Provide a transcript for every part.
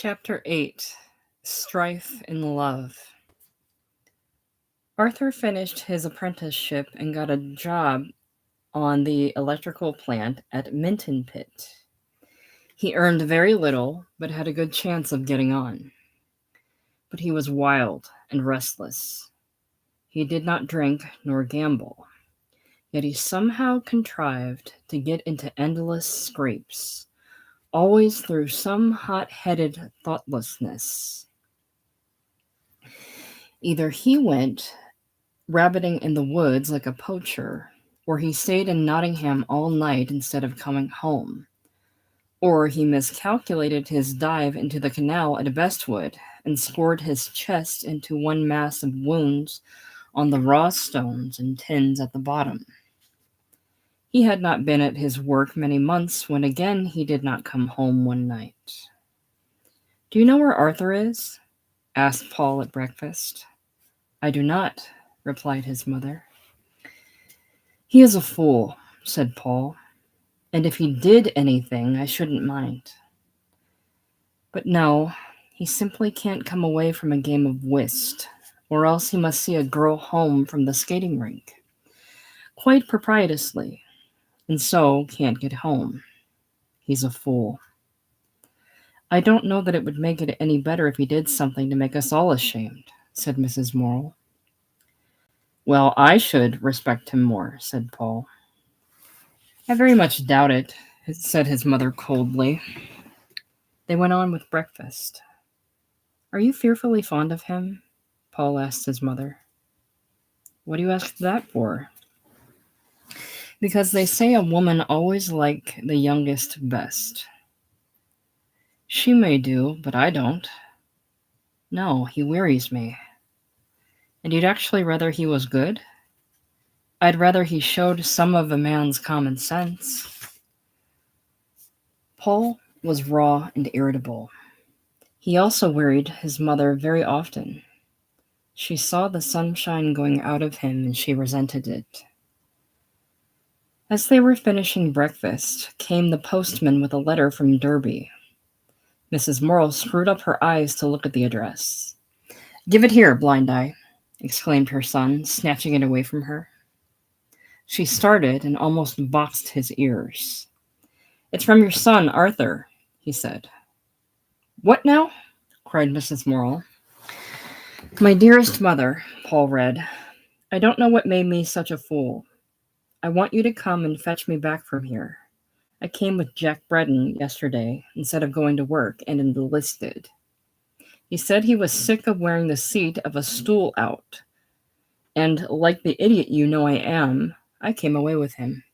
Chapter 8. Strife in Love. Arthur finished his apprenticeship and got a job on the electrical plant at Minton Pit. He earned very little, but had a good chance of getting on. But he was wild and restless. He did not drink nor gamble, yet he somehow contrived to get into endless scrapes, always through some hot-headed thoughtlessness. Either he went rabbiting in the woods like a poacher, or he stayed in Nottingham all night instead of coming home, or he miscalculated his dive into the canal at Bestwood and scored his chest into one mass of wounds on the raw stones and tins at the bottom. He had not been at his work many months when again he did not come home one night. "Do you know where Arthur is?" asked Paul at breakfast. "I do not," replied his mother. "He is a fool," said Paul, "and if he did anything, I shouldn't mind. But no, he simply can't come away from a game of whist, or else he must see a girl home from the skating rink, quite proprietously, and so can't get home. He's a fool. I don't know that it would make it any better if he did something to make us all ashamed," said Mrs. Morel. "Well, I should respect him more," said Paul. "I very much doubt it," said his mother coldly. They went on with breakfast. "Are you fearfully fond of him?" Paul asked his mother. "What do you ask that for?" "Because they say a woman always like the youngest best." "She may do, but I don't." "No, he wearies me." "And you'd actually rather he was good?" "I'd rather he showed some of a man's common sense." Paul was raw and irritable. He also wearied his mother very often. She saw the sunshine going out of him and she resented it. As they were finishing breakfast, came the postman with a letter from Derby. Mrs. Morel screwed up her eyes to look at the address. "Give it here, Blind Eye," exclaimed her son, snatching it away from her. She started and almost boxed his ears. "It's from your son, Arthur," he said. "What now?" cried Mrs. Morel. "My dearest mother," Paul read, "I don't know what made me such a fool. I want you to come and fetch me back from here. I came with Jack Breton yesterday instead of going to work and enlisted. He said he was sick of wearing the seat of a stool out, and like the idiot you know I am, I came away with him.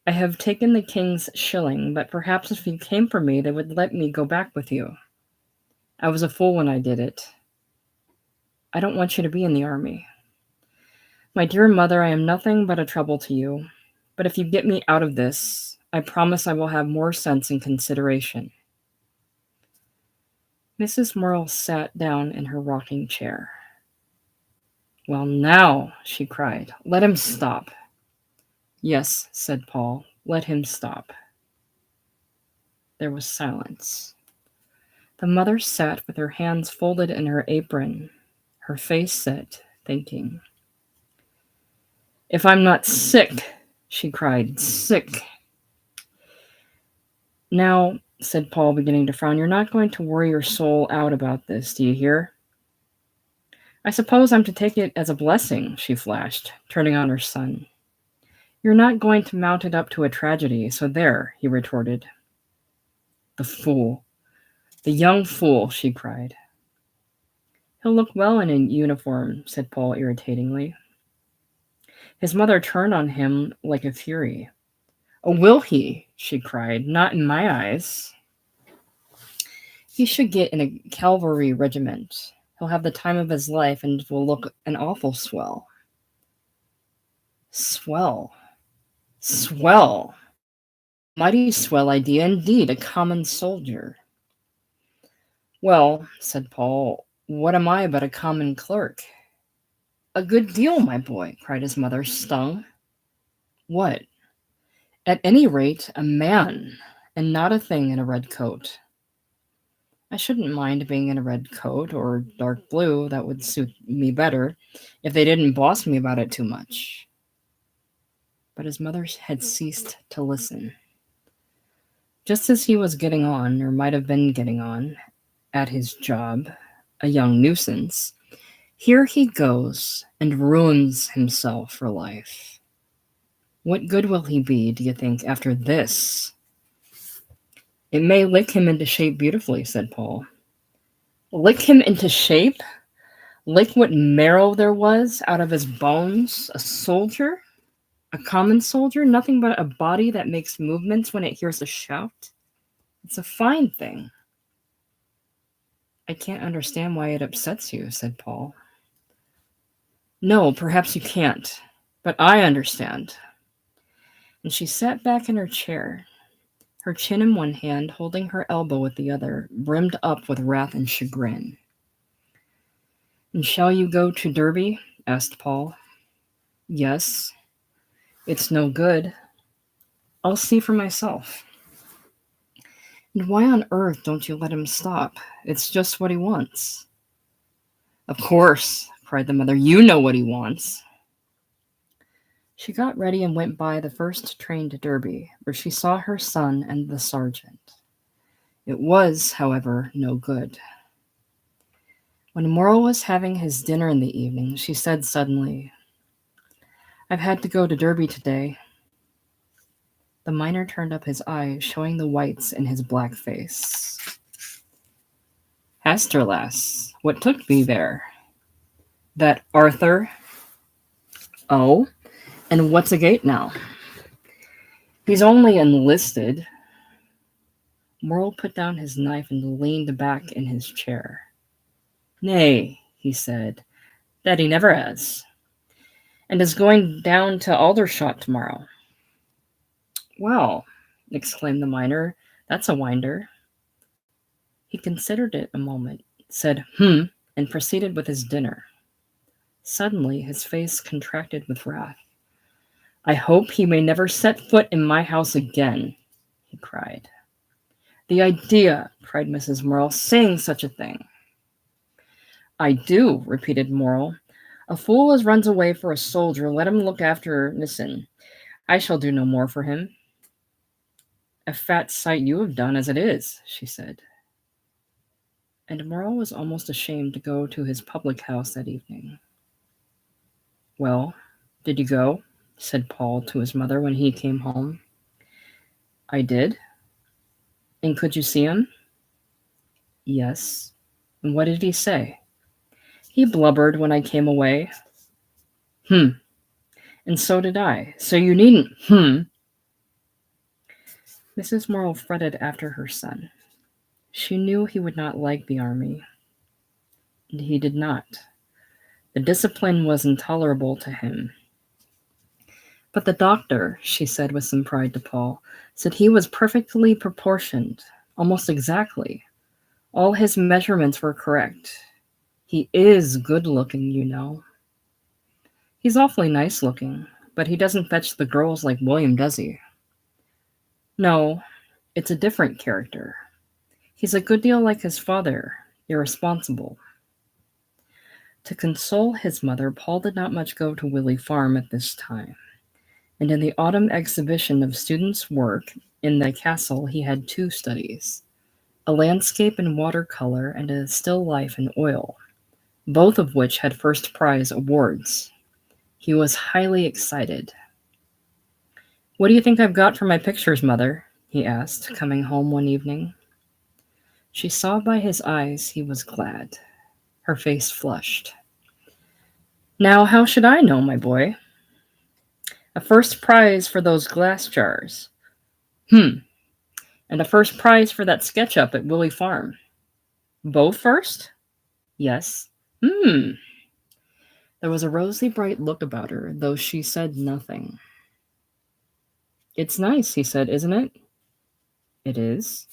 I have taken the king's shilling, but perhaps if you came for me, they would let me go back with you. I was a fool when I did it. I don't want you to be in the army. My dear mother, I am nothing but a trouble to you, but if you get me out of this, I promise I will have more sense and consideration." Mrs. Morel sat down in her rocking chair. "Well, now," she cried, "let him stop." "Yes," said Paul, "let him stop." There was silence. The mother sat with her hands folded in her apron, her face set, thinking. "If I'm not sick," she cried, "sick." "Now," said Paul, beginning to frown, "you're not going to worry your soul out about this, do you hear?" "I suppose I'm to take it as a blessing," she flashed, turning on her son. "You're not going to mount it up to a tragedy, so there," he retorted. "The fool! The young fool!" she cried. "He'll look well in a uniform," said Paul irritatingly. His mother turned on him like a fury. "Oh, will he?" she cried. "Not in my eyes. He should get in a cavalry regiment. He'll have the time of his life and will look an awful swell." Swell. Swell. Mighty swell idea indeed, a common soldier. "Well," said Paul, "what am I but a common clerk?" "A good deal, my boy," cried his mother, stung. "What?" "At any rate, a man, and not a thing in a red coat." I shouldn't mind being in a red coat or dark blue. That would suit me better if they didn't boss me about it too much. But his mother had ceased to listen. Just as he was getting on, or might have been getting on, at his job, a young nuisance, here he goes and ruins himself for life. What good will he be, do you think, after this? It may lick him into shape beautifully, said Paul. Lick him into shape? Lick what marrow there was out of his bones? A soldier? A common soldier? Nothing but a body that makes movements when it hears a shout? It's a fine thing. I can't understand why it upsets you, said Paul. No, perhaps you can't, but I understand. And she sat back in her chair, her chin in one hand, holding her elbow with the other, brimmed up with wrath and chagrin. And shall you go to Derby? Asked Paul. Yes. It's no good. I'll see for myself. And why on earth don't you let him stop? It's just what he wants. Of course, cried the mother. You know what he wants. She got ready and went by the first train to Derby, where she saw her son and the sergeant. It was, however, no good. When Morrill was having his dinner in the evening, she said suddenly, I've had to go to Derby today. The miner turned up his eyes, showing the whites in his black face. Hester, lass, what took me there? That Arthur. Oh, and what's agate now? He's only enlisted. Morrill put down his knife and leaned back in his chair. Nay, he said, that he never has, and is going down to Aldershot tomorrow. Well, exclaimed the miner, that's a winder. He considered it a moment, said, and proceeded with his dinner. Suddenly his face contracted with wrath. I hope he may never set foot in my house again, he cried. The idea, cried Mrs. Morrill, saying such a thing. I do, repeated Morrill. A fool as runs away for a soldier, let him look after Nissen. I shall do no more for him. A fat sight you have done as it is, she said. And Morrill was almost ashamed to go to his public house that evening. Well, did you go? Said Paul to his mother when he came home. I did. And could you see him? Yes. And what did he say? He blubbered when I came away. And so did I. So you needn't, Mrs. Morrill fretted after her son. She knew he would not like the army. And he did not. The discipline was intolerable to him. But the doctor, she said with some pride to Paul, said he was perfectly proportioned, almost exactly. All his measurements were correct. He is good-looking, you know. He's awfully nice-looking, but he doesn't fetch the girls like William, does he? No, it's a different character. He's a good deal like his father, irresponsible. To console his mother, Paul did not much go to Willey Farm at this time, and in the autumn exhibition of students' work in the castle he had two studies, a landscape in watercolor and a still life in oil, both of which had first prize awards. He was highly excited. What do you think I've got for my pictures, Mother? He asked, coming home one evening. She saw by his eyes he was glad. Her face flushed. Now, how should I know, my boy? A first prize for those glass jars. And a first prize for that sketch up at Willey Farm. Both first? Yes. There was a rosy, bright look about her, though she said nothing. It's nice, he said, isn't it? It is.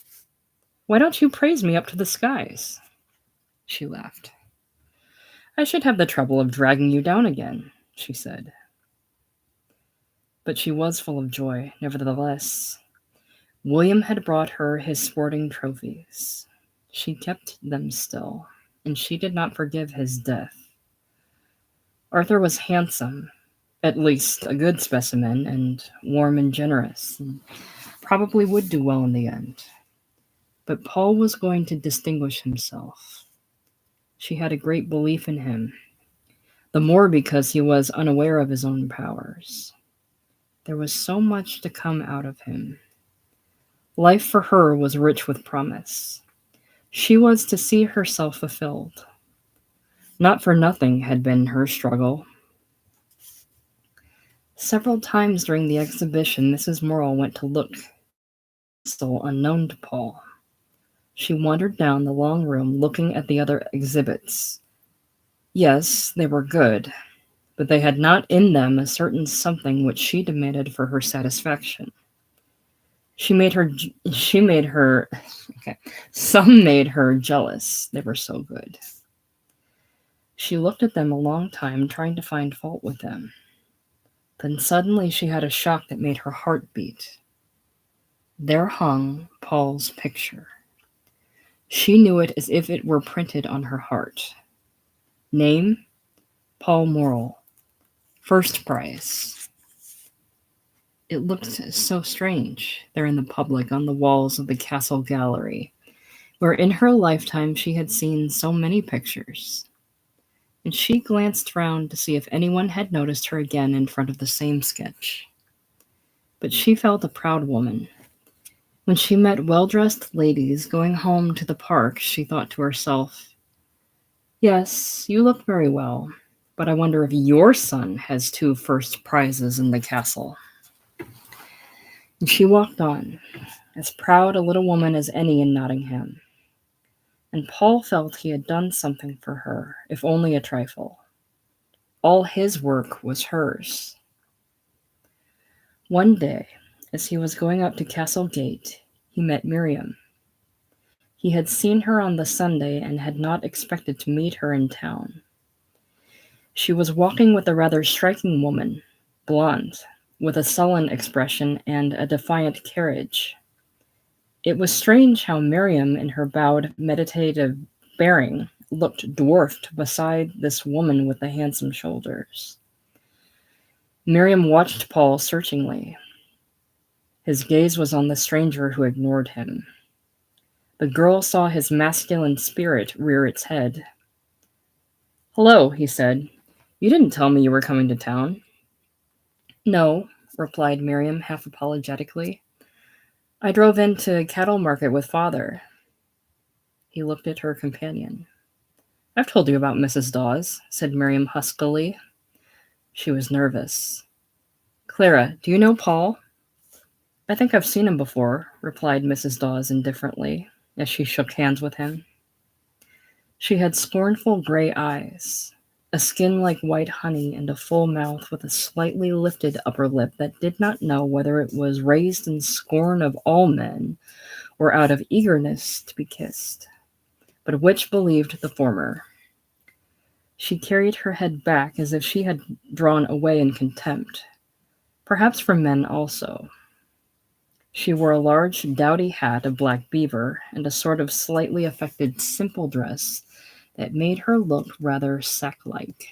Why don't you praise me up to the skies? She laughed. I should have the trouble of dragging you down again, she said. But she was full of joy, nevertheless. William had brought her his sporting trophies. She kept them still, and she did not forgive his death. Arthur was handsome, at least a good specimen, and warm and generous, and probably would do well in the end. But Paul was going to distinguish himself. She had a great belief in him, the more because he was unaware of his own powers. There was so much to come out of him. Life for her was rich with promise. She was to see herself fulfilled. Not for nothing had been her struggle. Several times during the exhibition, Mrs. Morrill went to look still unknown to Paul. She wandered down the long room looking at the other exhibits. Yes, they were good, but they had not in them a certain something which she demanded for her satisfaction. Some made her jealous. They were so good. She looked at them a long time, trying to find fault with them. Then suddenly she had a shock that made her heart beat. There hung Paul's picture. She knew it as if it were printed on her heart. Name, Paul Morrill. First prize. It looked so strange there in the public on the walls of the castle gallery, where in her lifetime she had seen so many pictures. And she glanced round to see if anyone had noticed her again in front of the same sketch. But she felt a proud woman. When she met well-dressed ladies going home to the park, she thought to herself, "Yes, you look very well, but I wonder if your son has 2 first prizes in the castle." And she walked on, as proud a little woman as any in Nottingham. And Paul felt he had done something for her, if only a trifle. All his work was hers. One day, as he was going up to Castle Gate, he met Miriam. He had seen her on the Sunday and had not expected to meet her in town. She was walking with a rather striking woman, blonde, with a sullen expression and a defiant carriage. It was strange how Miriam, in her bowed, meditative bearing, looked dwarfed beside this woman with the handsome shoulders. Miriam watched Paul searchingly. His gaze was on the stranger who ignored him. The girl saw his masculine spirit rear its head. "Hello," he said. "You didn't tell me you were coming to town." "No," replied Miriam, half apologetically. "I drove into Cattle Market with father." He looked at her companion. "I've told you about Mrs. Dawes," said Miriam huskily. She was nervous. "Clara, do you know Paul?" "I think I've seen him before," replied Mrs. Dawes indifferently, as she shook hands with him. She had scornful gray eyes, a skin like white honey, and a full mouth with a slightly lifted upper lip that did not know whether it was raised in scorn of all men or out of eagerness to be kissed, but which believed the former. She carried her head back as if she had drawn away in contempt, perhaps from men also. She wore a large, dowdy hat of black beaver and a sort of slightly affected simple dress that made her look rather sack-like.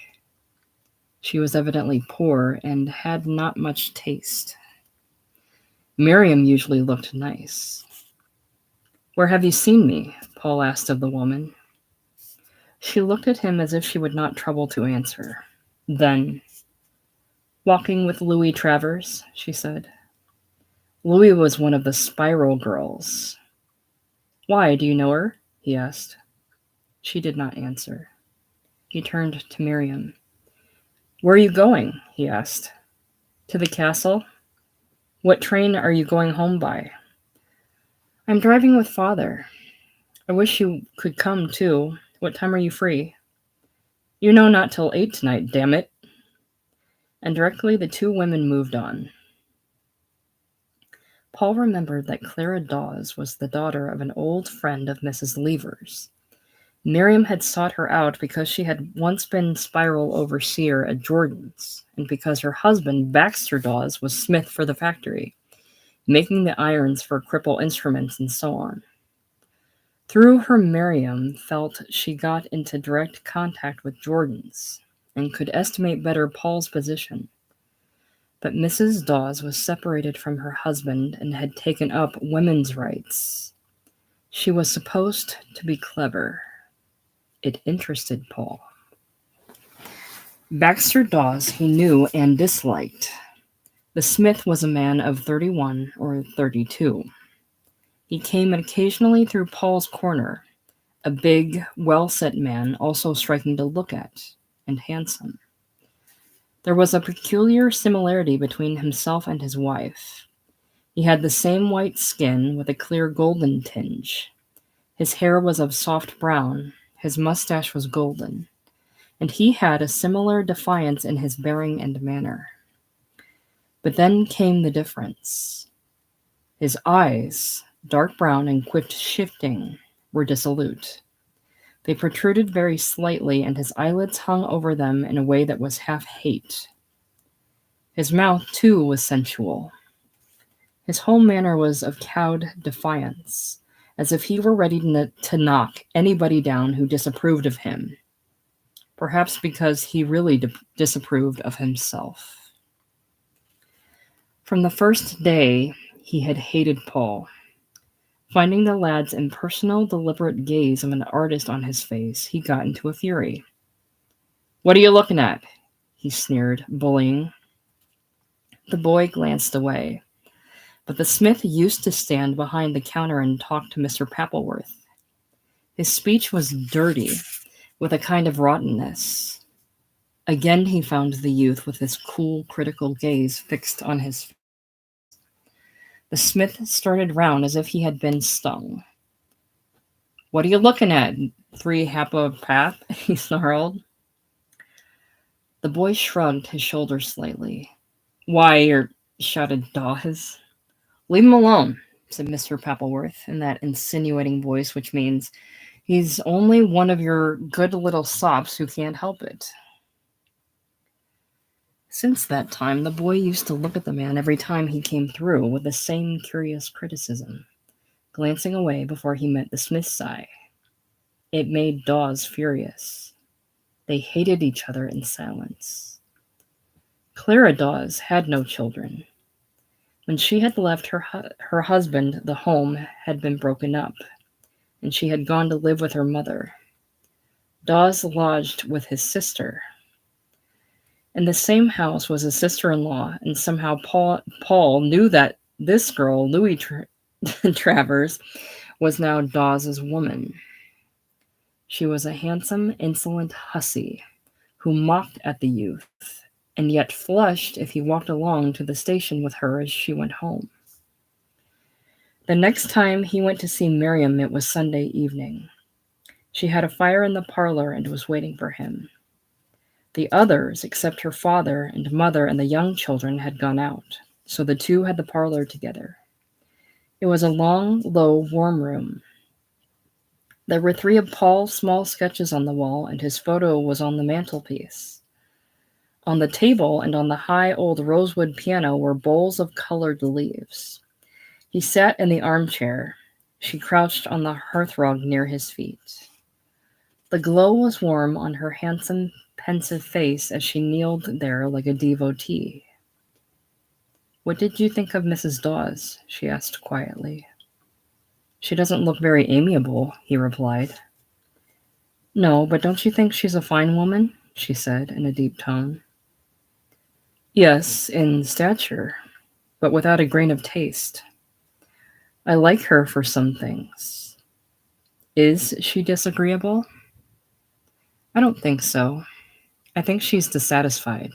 She was evidently poor and had not much taste. Miriam usually looked nice. "Where have you seen me?" Paul asked of the woman. She looked at him as if she would not trouble to answer. Then, "Walking with Louis Travers," she said. Louis was one of the Spiral girls. "Why, do you know her?" he asked. She did not answer. He turned to Miriam. "Where are you going?" he asked. "To the castle." "What train are you going home by?" "I'm driving with father. I wish you could come, too. What time are you free?" "You know, not till 8 tonight, damn it." And directly the 2 women moved on. Paul remembered that Clara Dawes was the daughter of an old friend of Mrs. Lever's. Miriam had sought her out because she had once been Spiral overseer at Jordan's, and because her husband, Baxter Dawes, was smith for the factory, making the irons for Cripple Instruments and so on. Through her, Miriam felt she got into direct contact with Jordan's and could estimate better Paul's position. But Mrs. Dawes was separated from her husband and had taken up women's rights. She was supposed to be clever. It interested Paul. Baxter Dawes he knew and disliked. The smith was a man of 31 or 32. He came occasionally through Paul's corner, a big, well-set man, also striking to look at, and handsome. There was a peculiar similarity between himself and his wife. He had the same white skin with a clear golden tinge. His hair was of soft brown, his mustache was golden, and he had a similar defiance in his bearing and manner. But then came the difference. His eyes, dark brown and quick shifting, were dissolute. They protruded very slightly, and his eyelids hung over them in a way that was half hate. His mouth, too, was sensual. His whole manner was of cowed defiance, as if he were ready to knock anybody down who disapproved of him, perhaps because he really disapproved of himself. From the first day, he had hated Paul. Finding the lad's impersonal, deliberate gaze of an artist on his face, he got into a fury. "What are you looking at?" he sneered, bullying. The boy glanced away, but the smith used to stand behind the counter and talk to Mr. Pappleworth. His speech was dirty, with a kind of rottenness. Again he found the youth with his cool, critical gaze fixed on his face. The smith started round as if he had been stung. "What are you looking at, 3 ha'porth?" he snarled. The boy shrugged his shoulders slightly. "Why, shouted Dawes. "Leave him alone," said Mr. Pappleworth in that insinuating voice which means, "He's only one of your good little sops who can't help it." Since that time, the boy used to look at the man every time he came through with the same curious criticism, glancing away before he met the smith's eye. It made Dawes furious. They hated each other in silence. Clara Dawes had no children. When she had left her husband, the home had been broken up, and she had gone to live with her mother. Dawes lodged with his sister. In the same house was a sister-in-law, and somehow Paul knew that this girl, Louis Travers, was now Dawes's woman. She was a handsome, insolent hussy who mocked at the youth, and yet flushed if he walked along to the station with her as she went home. The next time he went to see Miriam, it was Sunday evening. She had a fire in the parlor and was waiting for him. The others, except her father and mother and the young children, had gone out, so the two had the parlor together. It was a long, low, warm room. There were 3 of Paul's small sketches on the wall, and his photo was on the mantelpiece. On the table and on the high old rosewood piano were bowls of colored leaves. He sat in the armchair. She crouched on the hearthrug near his feet. The glow was warm on her handsome, pensive face as she kneeled there like a devotee. "What did you think of Mrs. Dawes?" she asked quietly. "She doesn't look very amiable," he replied. "No, but don't you think she's a fine woman?" she said in a deep tone. "Yes, in stature, but without a grain of taste. I like her for some things." "Is she disagreeable?" "I don't think so. I think she's dissatisfied."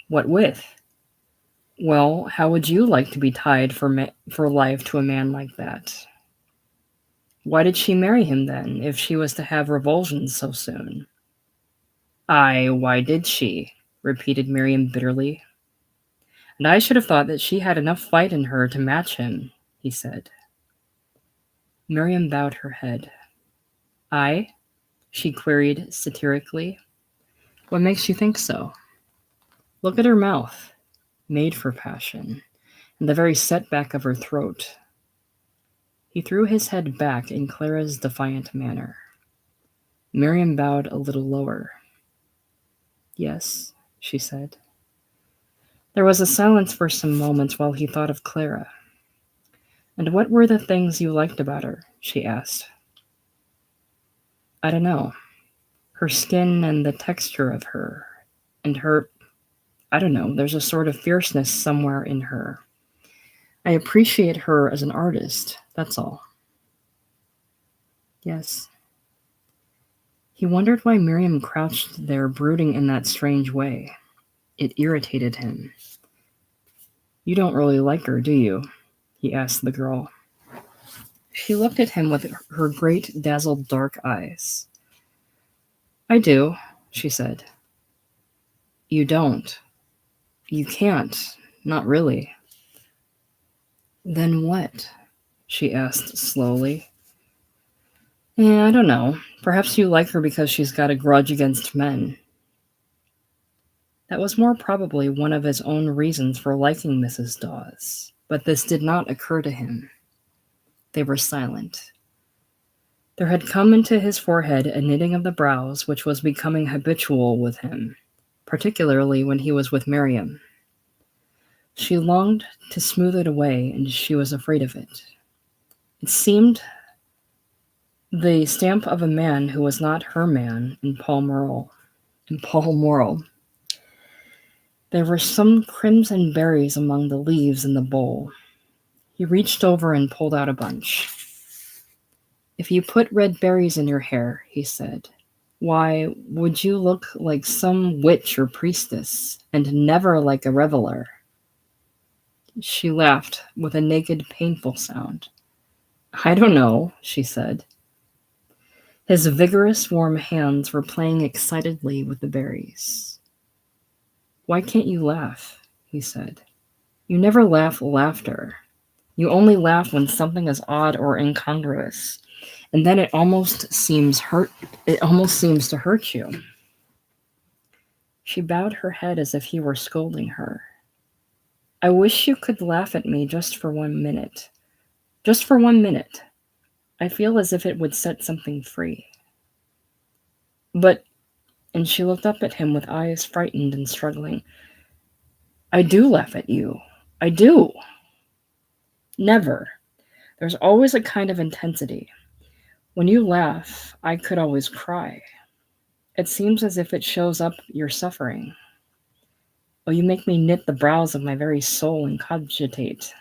"What with?" "Well, how would you like to be tied for life to a man like that?" "Why did she marry him, then, if she was to have revulsions so soon?" "Aye, why did she?" repeated Miriam bitterly. "And I should have thought that she had enough fight in her to match him," he said. Miriam bowed her head. "I?" she queried satirically. "What makes you think so? Look at her mouth, made for passion, and the very setback of her throat." He threw his head back in Clara's defiant manner. Miriam bowed a little lower. "Yes," she said. There was a silence for some moments while he thought of Clara. "And what were the things you liked about her?" she asked. "I don't know. Her skin and the texture of her. And her, I don't know, there's a sort of fierceness somewhere in her. I appreciate her as an artist, that's all." "Yes." He wondered why Miriam crouched there brooding in that strange way. It irritated him. "You don't really like her, do you?" he asked the girl. She looked at him with her great, dazzled dark eyes. "I do," she said. "You don't. You can't. Not really." "Then what?" she asked slowly. "I don't know. Perhaps you like her because she's got a grudge against men." That was more probably one of his own reasons for liking Mrs. Dawes, but this did not occur to him. They were silent. There had come into his forehead a knitting of the brows which was becoming habitual with him, particularly when he was with Miriam. She longed to smooth it away, and she was afraid of it. It seemed the stamp of a man who was not her man in Paul Morrell. There were some crimson berries among the leaves in the bowl. He reached over and pulled out a bunch. "If you put red berries in your hair," he said, "why, would you look like some witch or priestess, and never like a reveler?" She laughed with a naked, painful sound. "I don't know," she said. His vigorous, warm hands were playing excitedly with the berries. "Why can't you laugh?" he said. "You never laugh laughter. You only laugh when something is odd or incongruous, and then it almost seems to hurt you." She bowed her head as if he were scolding her. "I wish you could laugh at me just for 1 minute. Just for 1 minute. I feel as if it would set something free." "But," and she looked up at him with eyes frightened and struggling, "I do laugh at you. I do." "Never. There's always a kind of intensity. When you laugh, I could always cry. It seems as if it shows up your suffering. Oh, you make me knit the brows of my very soul and cogitate."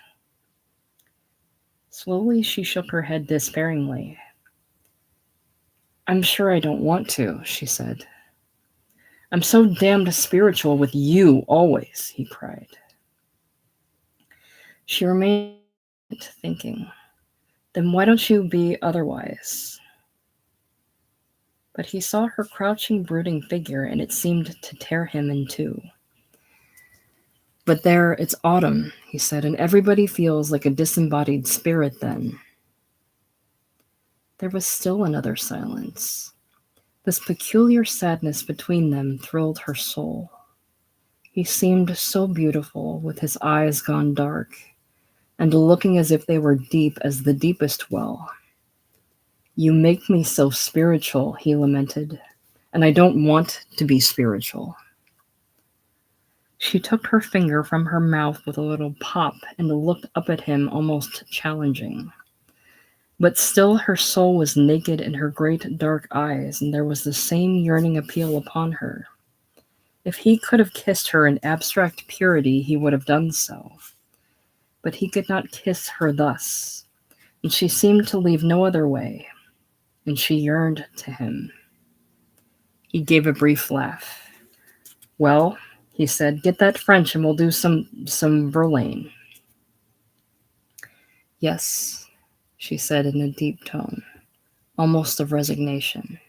Slowly she shook her head despairingly. "I'm sure I don't want to," she said. "I'm so damned spiritual with you always," he cried. She remained thinking. "Then why don't you be otherwise?" But he saw her crouching, brooding figure, and it seemed to tear him in two. "But there, it's autumn," he said, "and everybody feels like a disembodied spirit then." There was still another silence. This peculiar sadness between them thrilled her soul. He seemed so beautiful, with his eyes gone dark, and looking as if they were deep as the deepest well. "You make me so spiritual," he lamented, "and I don't want to be spiritual." She took her finger from her mouth with a little pop and looked up at him almost challenging. But still her soul was naked in her great dark eyes, and there was the same yearning appeal upon her. If he could have kissed her in abstract purity, he would have done so. But he could not kiss her thus, and she seemed to leave no other way, and she yearned to him. He gave a brief laugh. "Well," he said, "get that French and we'll do some Verlaine." "Yes," she said in a deep tone, almost of resignation.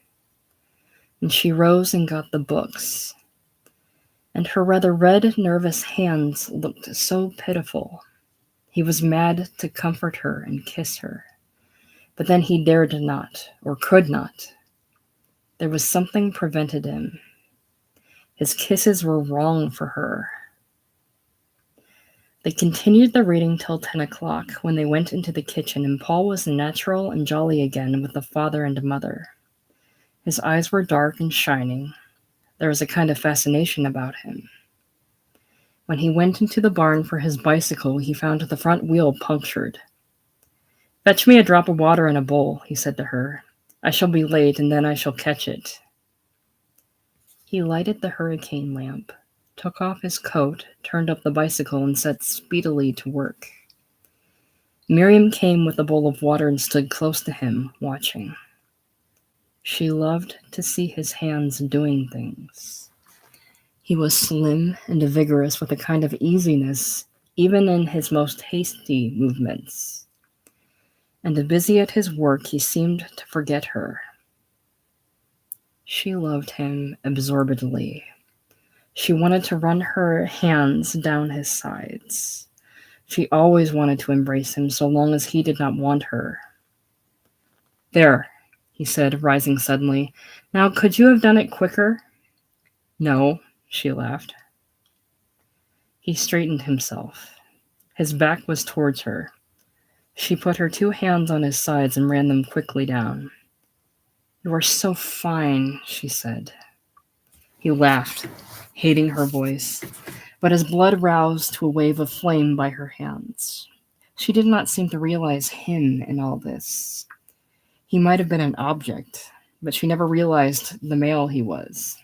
And she rose and got the books. And her rather red, nervous hands looked so pitiful. He was mad to comfort her and kiss her. But then he dared not, or could not. There was something prevented him. His kisses were wrong for her. They continued the reading till 10 o'clock, when they went into the kitchen, and Paul was natural and jolly again with the father and mother. His eyes were dark and shining. There was a kind of fascination about him. When he went into the barn for his bicycle, he found the front wheel punctured. "Fetch me a drop of water in a bowl," he said to her. "I shall be late, and then I shall catch it." He lighted the hurricane lamp, took off his coat, turned up the bicycle, and set speedily to work. Miriam came with a bowl of water and stood close to him, watching. She loved to see his hands doing things. He was slim and vigorous, with a kind of easiness even in his most hasty movements. And busy at his work, he seemed to forget her. She loved him absorbedly. She wanted to run her hands down his sides. She always wanted to embrace him, so long as he did not want her. "There," he said, rising suddenly. "Now, could you have done it quicker?" "No," she laughed. He straightened himself. His back was towards her. She put her 2 hands on his sides and ran them quickly down. "You are so fine," she said. He laughed, hating her voice, but his blood roused to a wave of flame by her hands. She did not seem to realize him in all this. He might have been an object, but she never realized the male he was.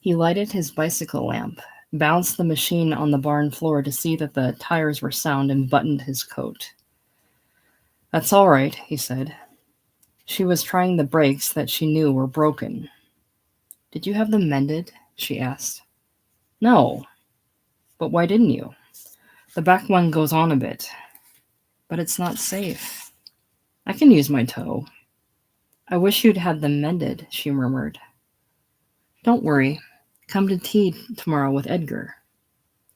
He lighted his bicycle lamp, bounced the machine on the barn floor to see that the tires were sound, and buttoned his coat. "That's all right," he said. She was trying the brakes that she knew were broken. "Did you have them mended?" she asked. "No." "But why didn't you?" "The back one goes on a bit." "But it's not safe." "I can use my toe." "I wish you'd had them mended," she murmured. "Don't worry. Come to tea tomorrow with Edgar."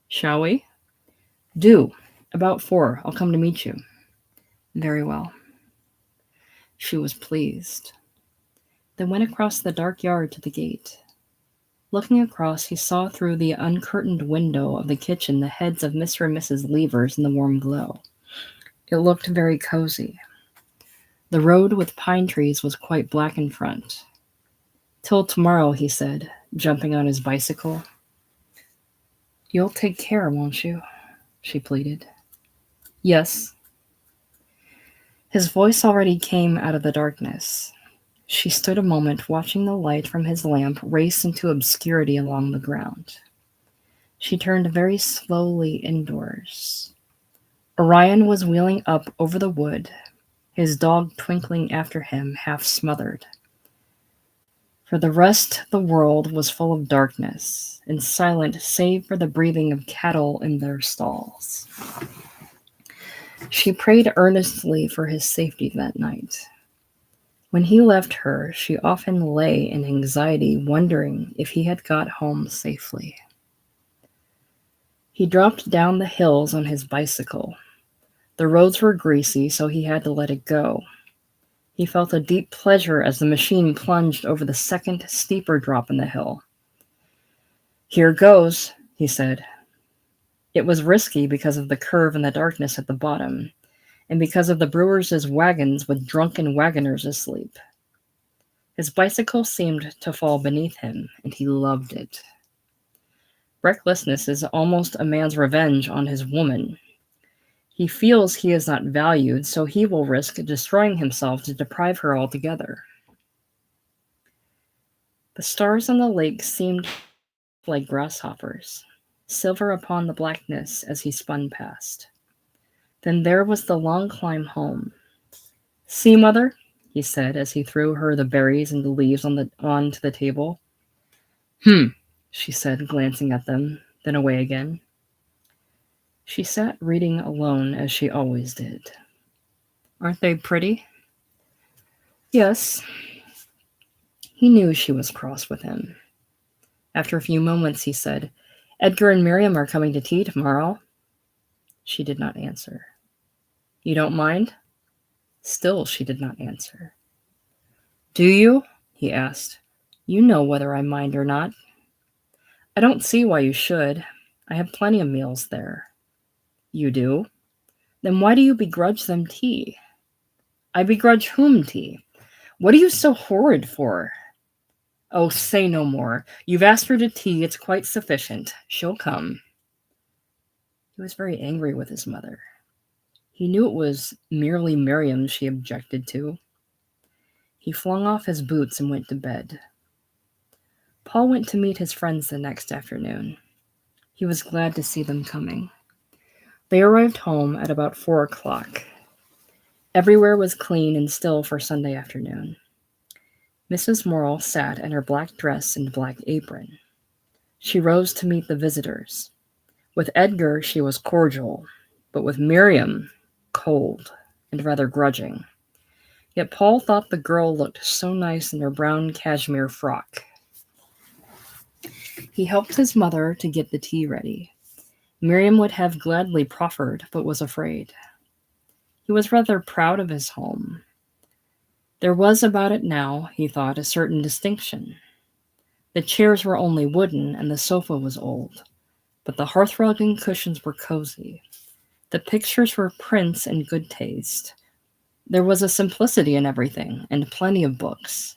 "Shall we?" "Do. About 4. I'll come to meet you." "Very well." She was pleased. They went across the dark yard to the gate. Looking across, he saw through the uncurtained window of the kitchen the heads of Mr. and Mrs. Levers in the warm glow. It looked very cozy. The road with pine trees was quite black in front. "Till tomorrow," he said, jumping on his bicycle. "You'll take care, won't you?" she pleaded. "Yes." His voice already came out of the darkness. She stood a moment, watching the light from his lamp race into obscurity along the ground. She turned very slowly indoors. Orion was wheeling up over the wood, his dog twinkling after him, half smothered. For the rest, the world was full of darkness, and silent save for the breathing of cattle in their stalls. She prayed earnestly for his safety that night. When he left her, she often lay in anxiety, wondering if he had got home safely. He dropped down the hills on his bicycle. The roads were greasy, so he had to let it go. He felt a deep pleasure as the machine plunged over the second, steeper drop in the hill. "Here goes," he said. It was risky because of the curve and the darkness at the bottom, and because of the brewers' wagons with drunken wagoners asleep. His bicycle seemed to fall beneath him, and he loved it. Recklessness is almost a man's revenge on his woman. He feels he is not valued, so he will risk destroying himself to deprive her altogether. The stars on the lake seemed like grasshoppers, silver upon the blackness as he spun past. Then there was the long climb home. "See, Mother," he said as he threw her the berries and the leaves onto the table. She said, glancing at them, then away again. She sat reading alone as she always did. "Aren't they pretty?" "Yes." He knew she was cross with him. After a few moments, he said, "Edgar and Miriam are coming to tea tomorrow." She did not answer. "You don't mind?" Still she did not answer. "Do you?" he asked. "You know whether I mind or not." "I don't see why you should. I have plenty of meals there. You do? Then why do you begrudge them tea? I begrudge whom tea? What are you so horrid for? Oh, say no more. You've asked her to tea. It's quite sufficient. She'll come. He was very angry with his mother. He knew it was merely Miriam she objected to. He flung off his boots and went to bed. Paul went to meet his friends the next afternoon. He was glad to see them coming. They arrived home at about 4 o'clock. Everywhere was clean and still for Sunday afternoon. Mrs. Morrill sat in her black dress and black apron. She rose to meet the visitors. With Edgar, she was cordial, but with Miriam, cold and rather grudging. Yet Paul thought the girl looked so nice in her brown cashmere frock. He helped his mother to get the tea ready. Miriam would have gladly proffered, but was afraid. He was rather proud of his home. There was about it now, he thought, a certain distinction. The chairs were only wooden, and the sofa was old, but the hearthrug and cushions were cozy. The pictures were prints in good taste. There was a simplicity in everything, and plenty of books.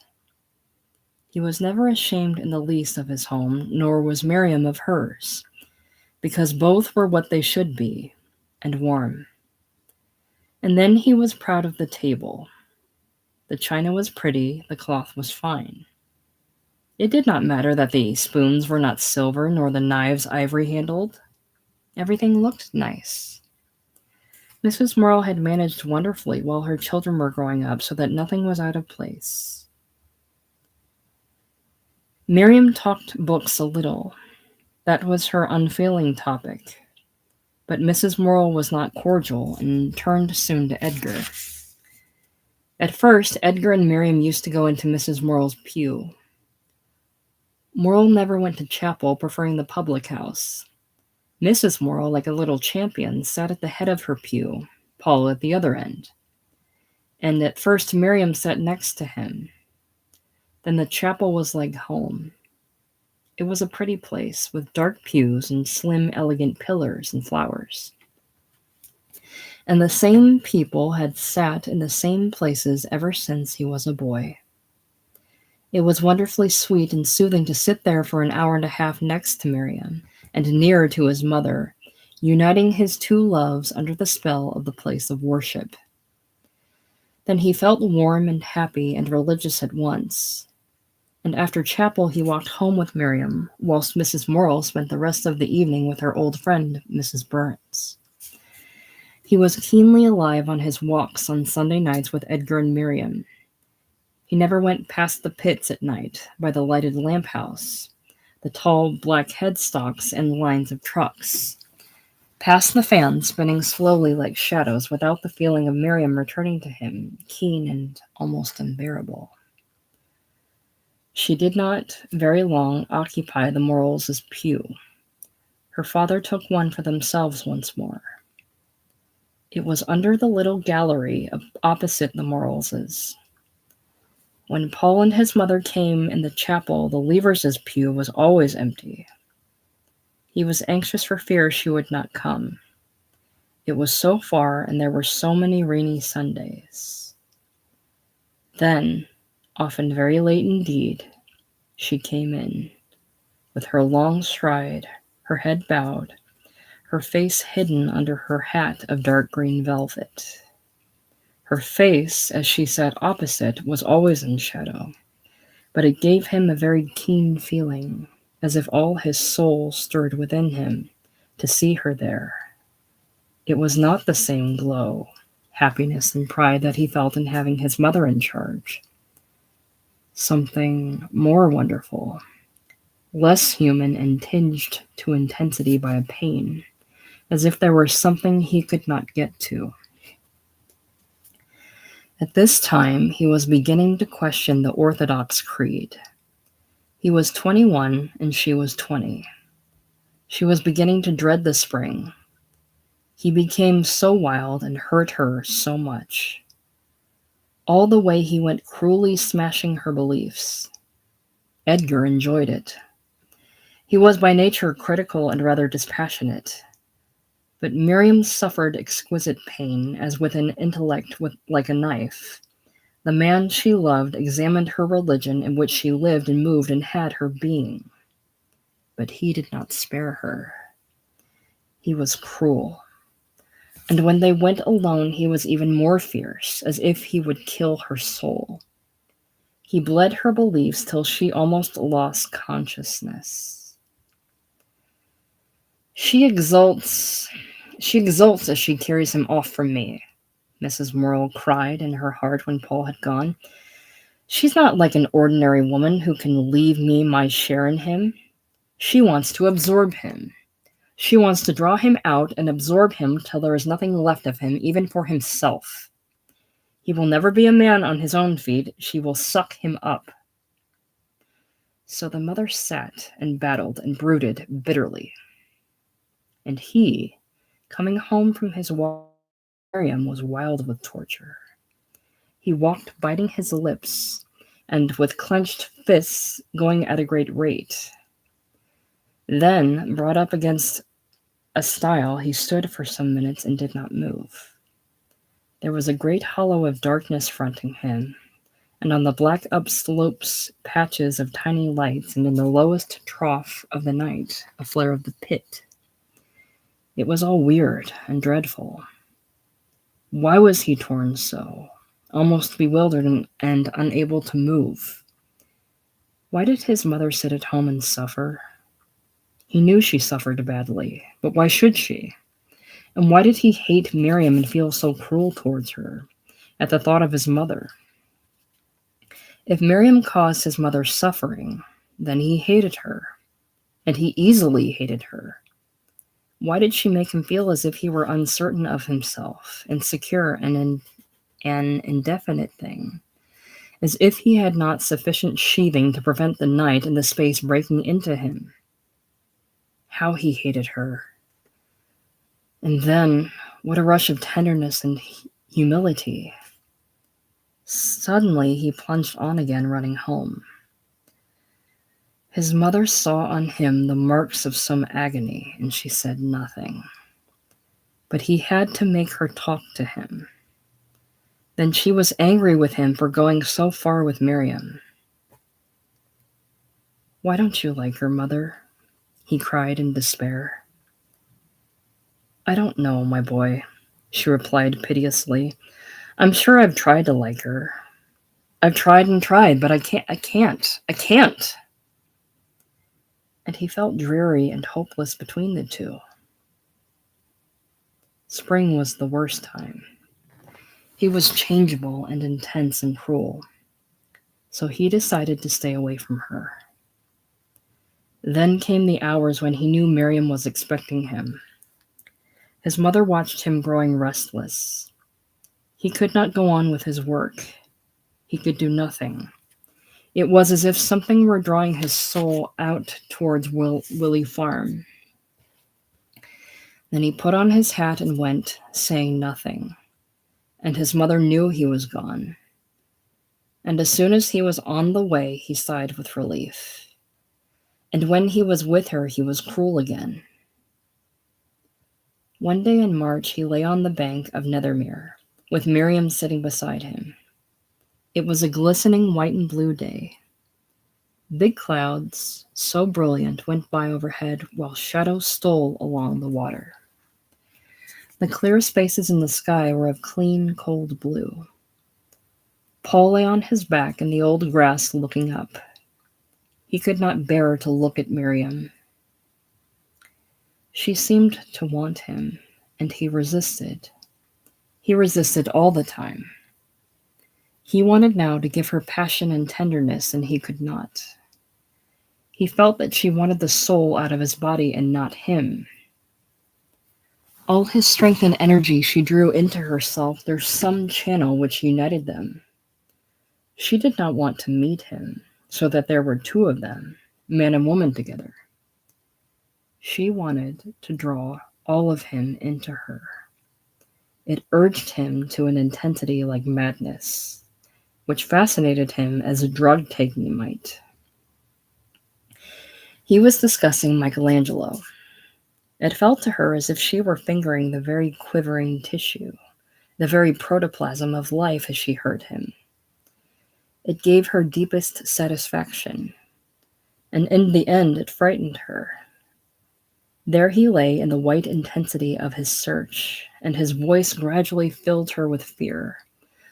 He was never ashamed in the least of his home, nor was Miriam of hers, because both were what they should be, and warm. And then he was proud of the table. The china was pretty, the cloth was fine. It did not matter that the spoons were not silver, nor the knives ivory-handled. Everything looked nice. Mrs. Morrill had managed wonderfully while her children were growing up so that nothing was out of place. Miriam talked books a little. That was her unfailing topic. But Mrs. Morrill was not cordial and turned soon to Edgar. At first, Edgar and Miriam used to go into Mrs. Morrill's pew. Morrill never went to chapel, preferring the public house. Mrs. Morrill, like a little champion, sat at the head of her pew, Paul at the other end. And at first Miriam sat next to him. Then the chapel was like home. It was a pretty place, with dark pews and slim, elegant pillars and flowers. And the same people had sat in the same places ever since he was a boy. It was wonderfully sweet and soothing to sit there for an hour and a half next to Miriam, and nearer to his mother, uniting his two loves under the spell of the place of worship. Then he felt warm and happy and religious at once. And after chapel he walked home with Miriam, whilst Mrs. Morrill spent the rest of the evening with her old friend, Mrs. Burns. He was keenly alive on his walks on Sunday nights with Edgar and Miriam. He never went past the pits at night, by the lighted lamp house, the tall black headstocks and lines of trucks, past the fans spinning slowly like shadows without the feeling of Miriam returning to him, keen and almost unbearable. She did not very long occupy the Morrills' pew. Her father took one for themselves once more. It was under the little gallery opposite the Morrills'. When Paul and his mother came in the chapel, the Levers' pew was always empty. He was anxious for fear she would not come. It was so far, and there were so many rainy Sundays. Then, often very late indeed, she came in, with her long stride, her head bowed, her face hidden under her hat of dark green velvet. Her face, as she sat opposite, was always in shadow, but it gave him a very keen feeling, as if all his soul stirred within him to see her there. It was not the same glow, happiness, and pride that he felt in having his mother in charge. Something more wonderful, less human and tinged to intensity by a pain, as if there were something he could not get to. At this time, he was beginning to question the Orthodox creed. He was 21 and she was 20. She was beginning to dread the spring. He became so wild and hurt her so much. All the way he went cruelly smashing her beliefs. Edgar enjoyed it. He was by nature critical and rather dispassionate, but Miriam suffered exquisite pain, as with an intellect like a knife. The man she loved examined her religion in which she lived and moved and had her being. But he did not spare her. He was cruel. And when they went alone, he was even more fierce, as if he would kill her soul. He bled her beliefs till she almost lost consciousness. She exults as she carries him off from me, Mrs. Morrill cried in her heart when Paul had gone. She's not like an ordinary woman who can leave me my share in him. She wants to absorb him. She wants to draw him out and absorb him till there is nothing left of him, even for himself. He will never be a man on his own feet. She will suck him up. So the mother sat and battled and brooded bitterly. And he, coming home from his walk, Miriam was wild with torture. He walked biting his lips and with clenched fists going at a great rate. Then, brought up against a stile, he stood for some minutes and did not move. There was a great hollow of darkness fronting him, and on the black upslopes patches of tiny lights, and in the lowest trough of the night a flare of the pit. It was all weird and dreadful. Why was he torn so, almost bewildered and unable to move? Why did his mother sit at home and suffer? He knew she suffered badly, but why should she? And why did he hate Miriam and feel so cruel towards her at the thought of his mother? If Miriam caused his mother suffering, then he hated her, and he easily hated her. Why did she make him feel as if he were uncertain of himself, insecure, and an indefinite thing, as if he had not sufficient sheathing to prevent the night and the space breaking into him? How he hated her. And then, what a rush of tenderness and humility. Suddenly, he plunged on again, running home. His mother saw on him the marks of some agony, and she said nothing. But he had to make her talk to him. Then she was angry with him for going so far with Miriam. "Why don't you like her, Mother?" he cried in despair. "I don't know, my boy," she replied piteously. "I'm sure I've tried to like her. I've tried and tried, but I can't. And he felt dreary and hopeless between the two. Spring was the worst time. He was changeable and intense and cruel, so he decided to stay away from her. Then came the hours when he knew Miriam was expecting him. His mother watched him growing restless. He could not go on with his work. He could do nothing. It was as if something were drawing his soul out towards Willie Farm. Then he put on his hat and went, saying nothing. And his mother knew he was gone. And as soon as he was on the way, he sighed with relief. And when he was with her, he was cruel again. One day in March, he lay on the bank of Nethermere, with Miriam sitting beside him. It was a glistening white and blue day. Big clouds, so brilliant, went by overhead, while shadows stole along the water. The clear spaces in the sky were of clean, cold blue. Paul lay on his back in the old grass looking up. He could not bear to look at Miriam. She seemed to want him, and he resisted. He resisted all the time. He wanted now to give her passion and tenderness, and he could not. He felt that she wanted the soul out of his body and not him. All his strength and energy she drew into herself through some channel which united them. She did not want to meet him, so that there were two of them, man and woman together. She wanted to draw all of him into her. It urged him to an intensity like madness, which fascinated him as a drug taking might. He was discussing Michelangelo. It felt to her as if she were fingering the very quivering tissue, the very protoplasm of life as she heard him. It gave her deepest satisfaction, and in the end it frightened her. There he lay in the white intensity of his search, and his voice gradually filled her with fear.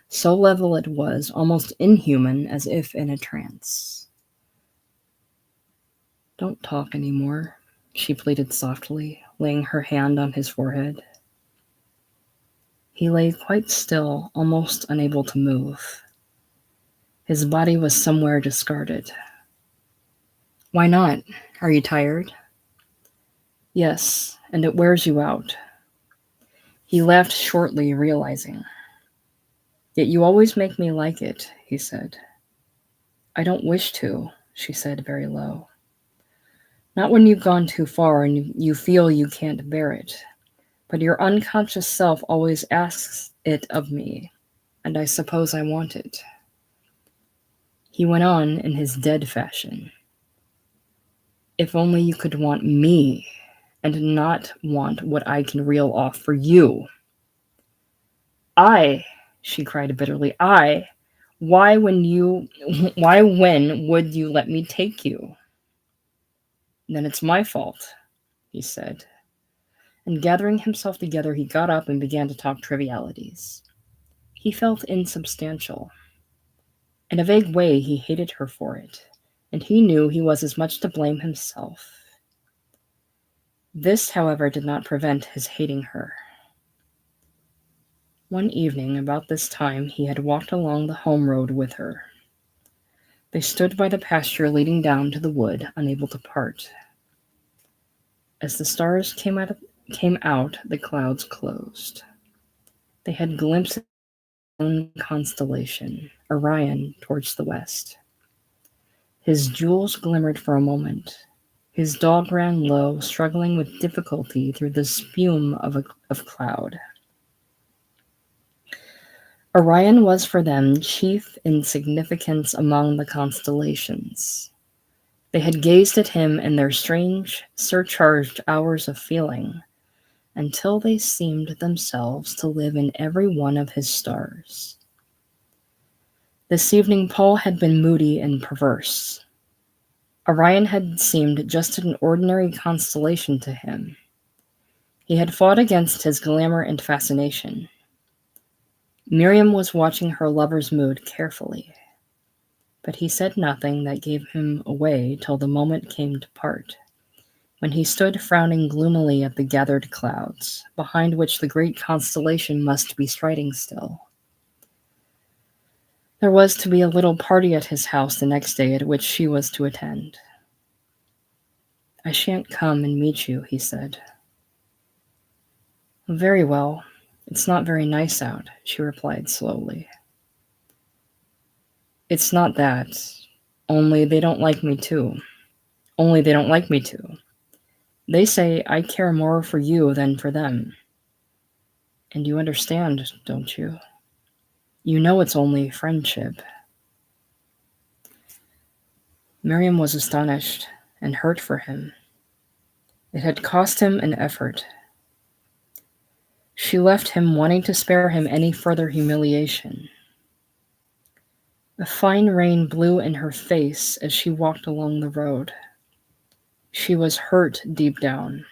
So level it was, almost inhuman, as if in a trance. "Don't talk any more," she pleaded softly, laying her hand on his forehead. He lay quite still, almost unable to move. His body was somewhere discarded. "Why not? Are you tired?" "Yes, and it wears you out." He laughed shortly, realizing. "Yet you always make me like it," he said. "I don't wish to," she said very low. "Not when you've gone too far and you feel you can't bear it. But your unconscious self always asks it of me, and I suppose I want it." He went on in his dead fashion. "If only you could want me, and not want what I can reel off for you." "I," she cried bitterly, "I? Why when would you let me take you?" "Then it's my fault," he said. And gathering himself together, he got up and began to talk trivialities. He felt insubstantial. In a vague way, he hated her for it, and he knew he was as much to blame himself. This, however, did not prevent his hating her. One evening, about this time, he had walked along the home road with her. They stood by the pasture leading down to the wood, unable to part. As the stars came out, the clouds closed. They had glimpses of their own constellation, Orion, towards the west. His jewels glimmered for a moment. His dog ran low, struggling with difficulty through the spume of cloud. Orion was for them chief in significance among the constellations. They had gazed at him in their strange, surcharged hours of feeling, until they seemed themselves to live in every one of his stars. This evening Paul had been moody and perverse. Orion had seemed just an ordinary constellation to him. He had fought against his glamour and fascination. Miriam was watching her lover's mood carefully, but he said nothing that gave him away till the moment came to part, when he stood frowning gloomily at the gathered clouds, behind which the great constellation must be striding still. There was to be a little party at his house the next day at which she was to attend. "I shan't come and meet you," he said. "Very well. It's not very nice out," she replied slowly. "It's not that. Only they don't like me to. They say I care more for you than for them. And you understand, don't you? You know it's only friendship." Miriam was astonished and hurt for him. It had cost him an effort. She left him wanting to spare him any further humiliation. A fine rain blew in her face as she walked along the road. She was hurt deep down,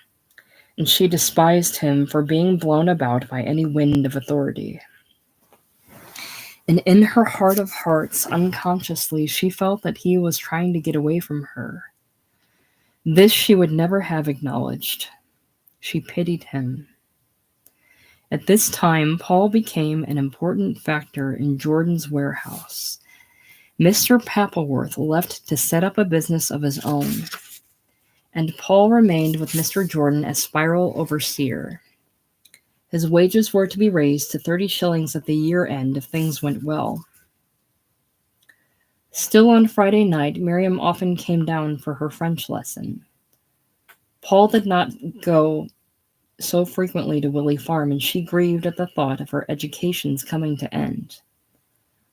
and she despised him for being blown about by any wind of authority. And in her heart of hearts, unconsciously, she felt that he was trying to get away from her. This she would never have acknowledged. She pitied him. At this time, Paul became an important factor in Jordan's warehouse. Mr. Pappleworth left to set up a business of his own, and Paul remained with Mr. Jordan as spiral overseer. His wages were to be raised to 30 shillings at the year end if things went well. Still on Friday night, Miriam often came down for her French lesson. Paul did not go so frequently to Willey Farm, and she grieved at the thought of her education's coming to end.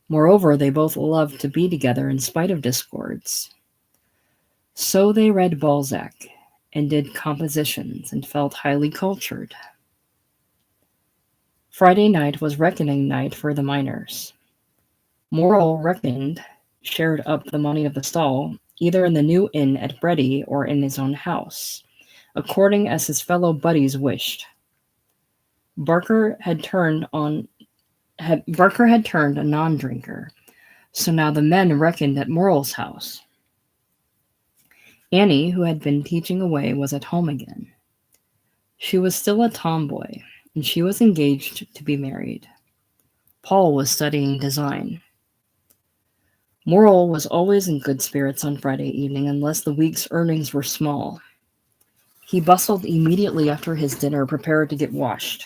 Moreover, they both loved to be together in spite of discords. So they read Balzac and did compositions and felt highly cultured. Friday night was reckoning night for the miners. Morrill reckoned, shared up the money of the stall, either in the new inn at Breddy or in his own house, according as his fellow buddies wished. Barker had turned a non-drinker, so now the men reckoned at Morrill's house. Annie, who had been teaching away, was at home again. She was still a tomboy, and she was engaged to be married. Paul was studying design. Morrill was always in good spirits on Friday evening unless the week's earnings were small. He bustled immediately after his dinner, prepared to get washed.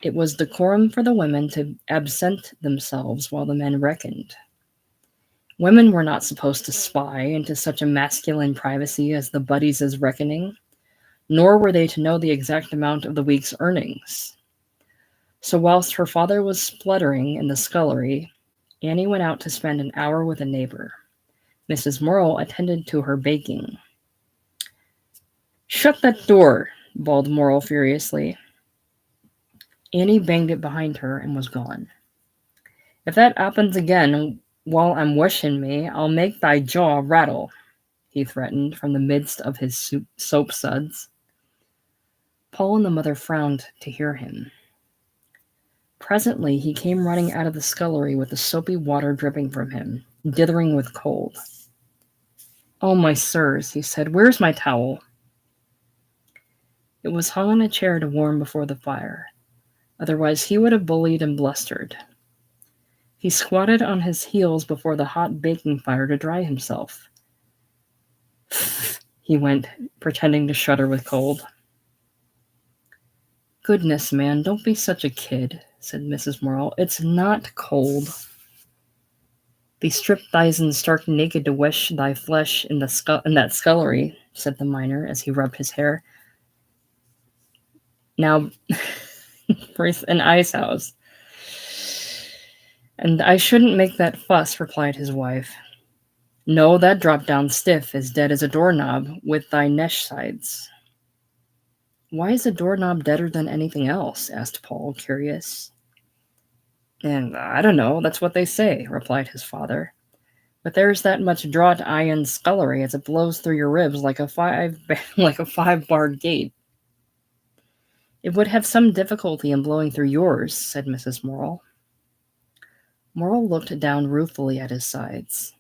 It was decorum for the women to absent themselves while the men reckoned. Women were not supposed to spy into such a masculine privacy as the buddies' reckoning, nor were they to know the exact amount of the week's earnings. So whilst her father was spluttering in the scullery, Annie went out to spend an hour with a neighbor. Mrs. Morrill attended to her baking. "Shut that door!" bawled Morrill furiously. Annie banged it behind her and was gone. "If that happens again while I'm wishing me, I'll make thy jaw rattle," he threatened from the midst of his soap suds. Paul and the mother frowned to hear him. Presently he came running out of the scullery with the soapy water dripping from him, dithering with cold. "Oh, my sirs," he said, "where's my towel?" It was hung on a chair to warm before the fire. Otherwise he would have bullied and blustered. He squatted on his heels before the hot baking fire to dry himself. He went, pretending to shudder with cold. "Goodness, man, don't be such a kid," said Mrs. Morrill. "It's not cold. Thee stripped thysen stark naked to wash thy flesh in that scullery," said the miner as he rubbed his hair. "Now, for an ice house." "And I shouldn't make that fuss," replied his wife. "No, that dropped down stiff, as dead as a doorknob, with thy nesh sides." "Why is a doorknob deader than anything else?" asked Paul, curious. "And I don't know, that's what they say," replied his father. "But there's that much draught iron scullery as it blows through your ribs like a five-barred gate." "It would have some difficulty in blowing through yours," said Mrs. Morrill. Morrill looked down ruefully at his sides.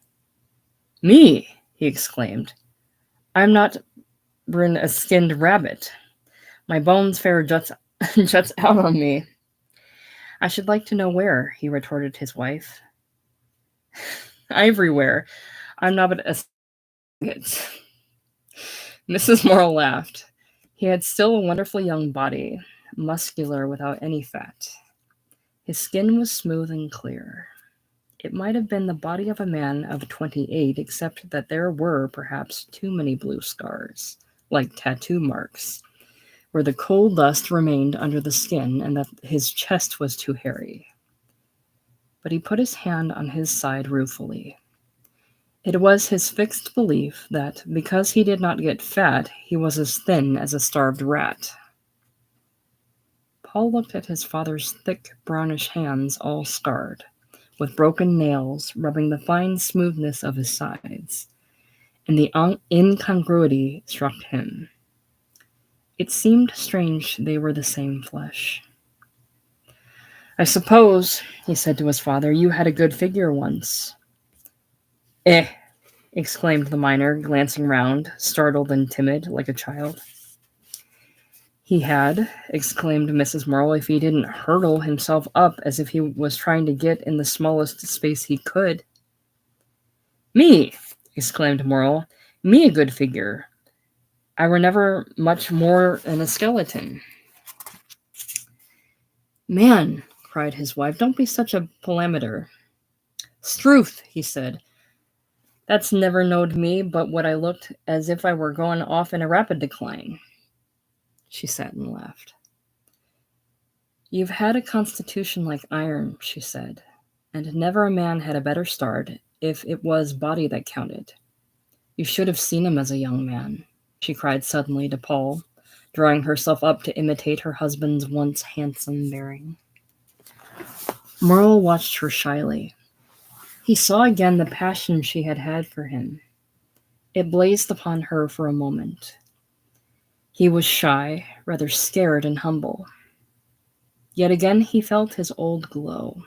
"Me!" he exclaimed. "I'm not been a skinned rabbit. My bones fair juts out on me." "I should like to know where," he retorted his wife. "Everywhere. I'm not a skit." Mrs. Morrill laughed. He had still a wonderfully young body, muscular without any fat. His skin was smooth and clear. It might have been the body of a man of 28, except that there were perhaps too many blue scars, like tattoo marks, where the coal dust remained under the skin, and that his chest was too hairy. But he put his hand on his side ruefully. It was his fixed belief that, because he did not get fat, he was as thin as a starved rat. Paul looked at his father's thick, brownish hands, all scarred, with broken nails, rubbing the fine smoothness of his sides, and the incongruity struck him. It seemed strange they were the same flesh. "I suppose," he said to his father, "you had a good figure once." "Eh!" exclaimed the miner, glancing round, startled and timid, like a child. "He had," exclaimed Mrs. Morrill, "if he didn't hurtle himself up as if he was trying to get in the smallest space he could." "Me!" exclaimed Morrill. "Me a good figure. I were never much more than a skeleton." "Man," cried his wife, "don't be such a palameter." "'Struth," he said, "that's never knowed me but what I looked as if I were going off in a rapid decline." She sat and laughed. "You've had a constitution like iron," she said, "and never a man had a better start if it was body that counted. You should have seen him as a young man, she cried suddenly to Paul, drawing herself up to imitate her husband's once handsome bearing. Morrill watched her shyly. He saw again the passion she had had for him. It blazed upon her for a moment. He was shy, rather scared and humble. Yet again he felt his old glow.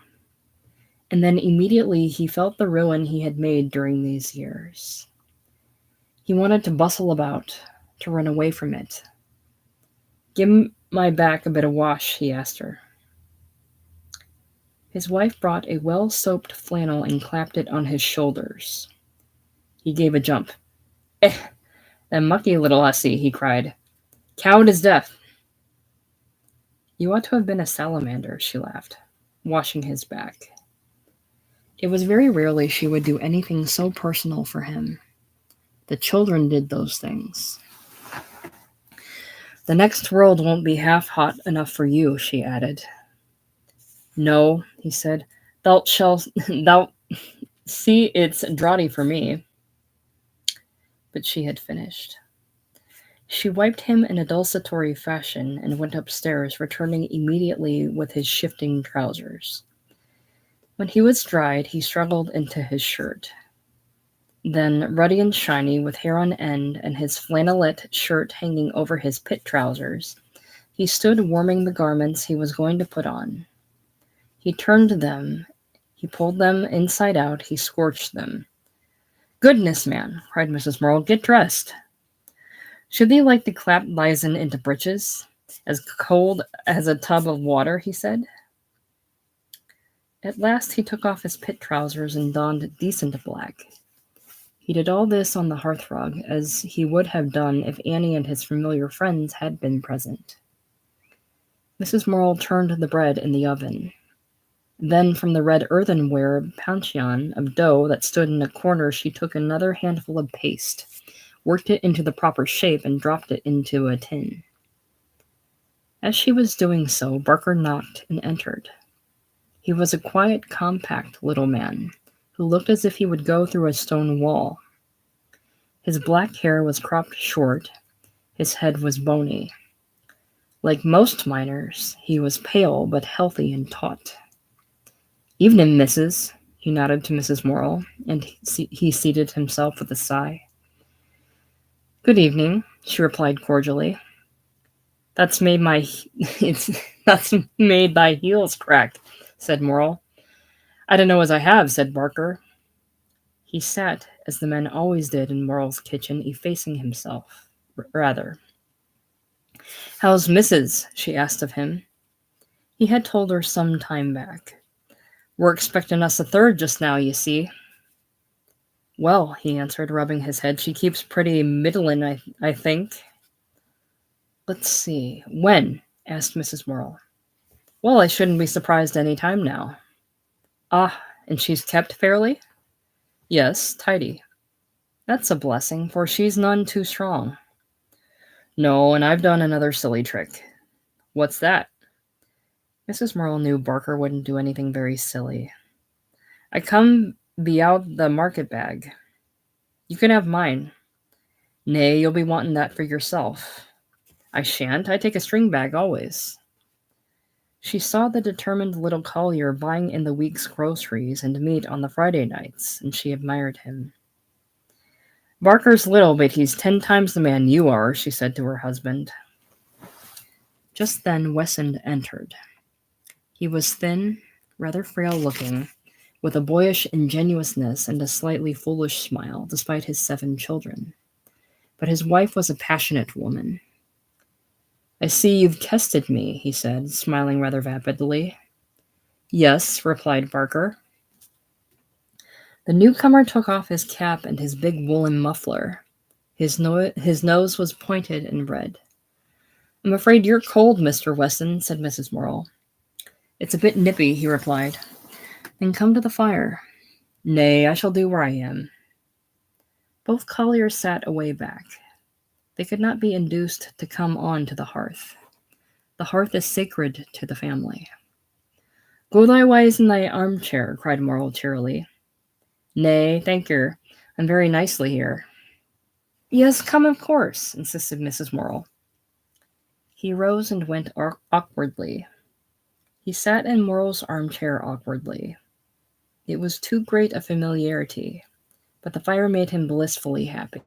And then immediately he felt the ruin he had made during these years. He wanted to bustle about, to run away from it. "Give my back a bit of wash," he asked her. His wife brought a well-soaped flannel and clapped it on his shoulders. He gave a jump. "Eh, that mucky little hussy," he cried. "Cowed as death." "You ought to have been a salamander," she laughed, washing his back. It was very rarely she would do anything so personal for him. The children did those things. "The next world won't be half hot enough for you," she added. "No," he said. Thou see it's draughty for me." But she had finished. She wiped him in a desultory fashion and went upstairs, returning immediately with his shifting trousers. When he was dried, he struggled into his shirt. Then, ruddy and shiny, with hair on end and his flannelette shirt hanging over his pit trousers, he stood warming the garments he was going to put on. He turned them, he pulled them inside out, he scorched them. "Goodness, man," cried Mrs. Morrill, "get dressed." "Should thee like to clap thysen into breeches, as cold as a tub of water?" he said. At last he took off his pit trousers and donned decent black. He did all this on the hearthrug, as he would have done if Annie and his familiar friends had been present. Mrs. Morrill turned the bread in the oven. Then from the red earthenware panchion of dough that stood in a corner she took another handful of paste, worked it into the proper shape, and dropped it into a tin. As she was doing so, Barker knocked and entered. He was a quiet, compact little man, who looked as if he would go through a stone wall. His black hair was cropped short, his head was bony. Like most miners, he was pale but healthy and taut. "Evening, missus," he nodded to Mrs. Morrill, and he seated himself with a sigh. "Good evening," she replied cordially. That's made thy heels crack," said Morrill. "I don't know as I have," said Barker. He sat, as the men always did in Morrill's kitchen, effacing himself, rather. "How's missus?" she asked of him. He had told her some time back. "We're expecting us a third just now, you see." "Well," he answered, rubbing his head, "she keeps pretty middlin', I think." "Let's see. When?" asked Mrs. Morrill. "Well, I shouldn't be surprised any time now." "Ah, and she's kept fairly?" "Yes, tidy." "That's a blessing, for she's none too strong." "No, and I've done another silly trick." "What's that?" Mrs. Morrill knew Barker wouldn't do anything very silly. "I come be out the market bag." "You can have mine." "Nay, you'll be wanting that for yourself." "I shan't. I take a string bag always." She saw the determined little collier buying in the week's groceries and meat on the Friday nights, and she admired him. "Barker's little, but he's 10 times the man you are," she said to her husband. Just then Wesson entered. He was thin, rather frail-looking, with a boyish ingenuousness and a slightly foolish smile, despite his 7 children. But his wife was a passionate woman. "I see you've tested me," he said, smiling rather vapidly. "Yes," replied Barker. The newcomer took off his cap and his big woolen muffler. His nose was pointed and red. "I'm afraid you're cold, Mr. Wesson," said Mrs. Morrill. "It's a bit nippy," he replied. "Then come to the fire." "Nay, I shall do where I am." Both colliers sat away back. They could not be induced to come on to the hearth. The hearth is sacred to the family. "Go thy ways in thy armchair," cried Morrill cheerily. "Nay, thank yer. I'm very nicely here." Yes, come, of course, insisted Mrs. Morel. He rose and went awkwardly. He sat in Morel's armchair awkwardly. It was too great a familiarity, but the fire made him blissfully happy.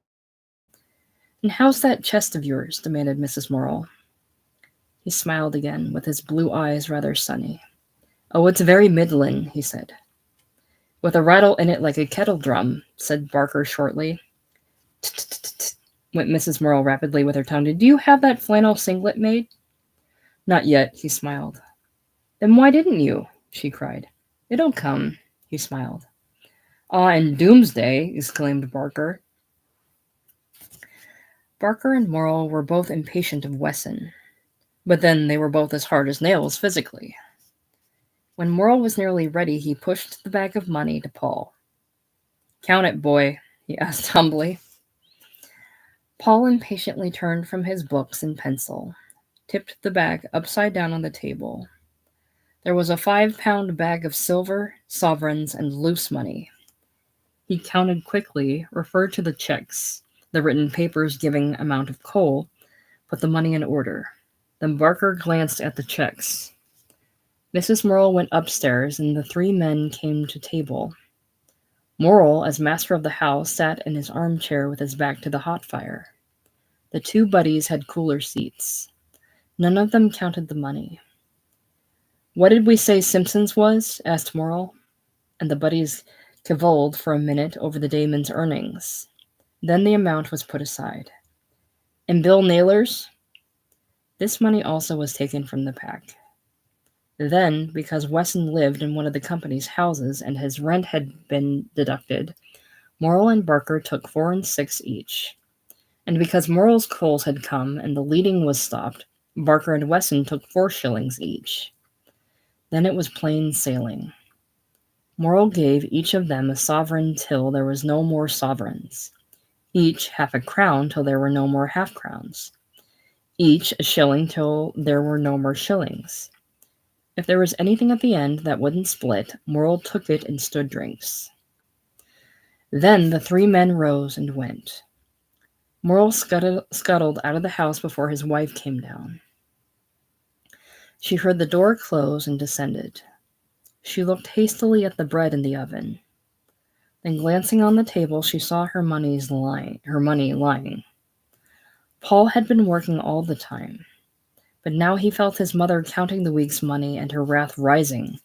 "And how's that chest of yours?" demanded Mrs. Morel. He smiled again, with his blue eyes rather sunny. "Oh, it's very middlin'," he said. "With a rattle in it like a kettle drum," said Barker shortly. "Tut-tut-tut," went Mrs. Morel rapidly with her tongue. "Did you have that flannel singlet made?" "Not yet," he smiled. "Then why didn't you?" she cried. "It'll come," he smiled. "Ah, and doomsday!" exclaimed Barker. Barker and Morel were both impatient of Wesson, but then they were both as hard as nails physically. When Morel was nearly ready, he pushed the bag of money to Paul. "Count it, boy," he asked humbly. Paul impatiently turned from his books and pencil, tipped the bag upside down on the table. There was a 5-pound bag of silver, sovereigns, and loose money. He counted quickly, referred to the checks, the written papers giving amount of coal, put the money in order. Then Barker glanced at the checks. Mrs. Morel went upstairs, and the three men came to table. Morel, as master of the house, sat in his armchair with his back to the hot fire. The two buddies had cooler seats. None of them counted the money. "What did we say Simpson's was?" asked Morel, and the buddies cavilled for a minute over the dayman's earnings. Then the amount was put aside. "And Bill Naylor's?" This money also was taken from the pack. Then, because Wesson lived in one of the company's houses and his rent had been deducted, Morel and Barker took 4 and 6 each. And because Morel's coals had come and the leading was stopped, Barker and Wesson took 4 shillings each. Then it was plain sailing. Morel gave each of them a sovereign till there was no more sovereigns, each half a crown till there were no more half-crowns, each a shilling till there were no more shillings. If there was anything at the end that wouldn't split, Morel took it and stood drinks. Then the 3 men rose and went. Morel scuttled out of the house before his wife came down. She heard the door close and descended. She looked hastily at the bread in the oven. Then, glancing on the table, she saw her money lying. Paul had been working all the time, but now he felt his mother counting the week's money and her wrath rising.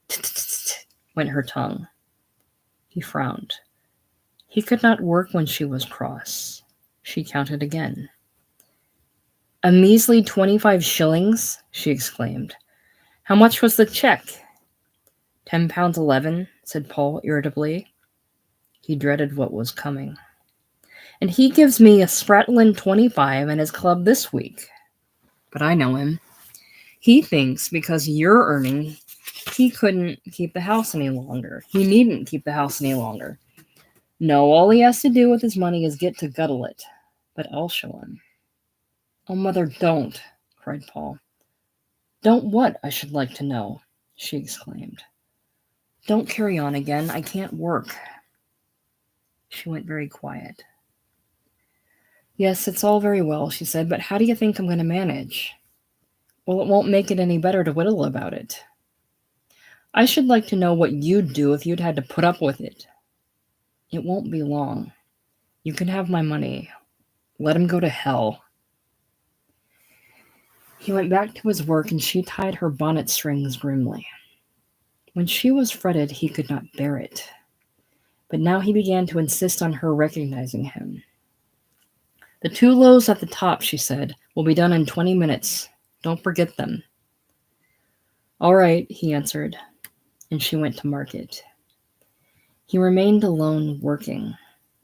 "Tut-tut-tut," went her tongue. He frowned. He could not work when she was cross. She counted again. "A measly 25 shillings," she exclaimed. "How much was the check?" £10 11, said Paul irritably. He dreaded what was coming. "And he gives me a spratlin 25 and his club this week. But I know him. He thinks because you're earning, he couldn't keep the house any longer. He needn't keep the house any longer. No, all he has to do with his money is get to Guddle it. But I'll show him." "Oh, Mother, don't," cried Paul. "Don't what, I should like to know?" she exclaimed. "Don't carry on again. I can't work." She went very quiet. "Yes, it's all very well," she said, "but how do you think I'm going to manage?" "Well, it won't make it any better to whittle about it." "I should like to know what you'd do if you'd had to put up with it." "It won't be long. You can have my money. Let him go to hell." He went back to his work, and she tied her bonnet strings grimly. When she was fretted, he could not bear it. But now he began to insist on her recognizing him. "The 2 loaves at the top," she said, "will be done in 20 minutes. Don't forget them." "All right," he answered, and she went to market. He remained alone working,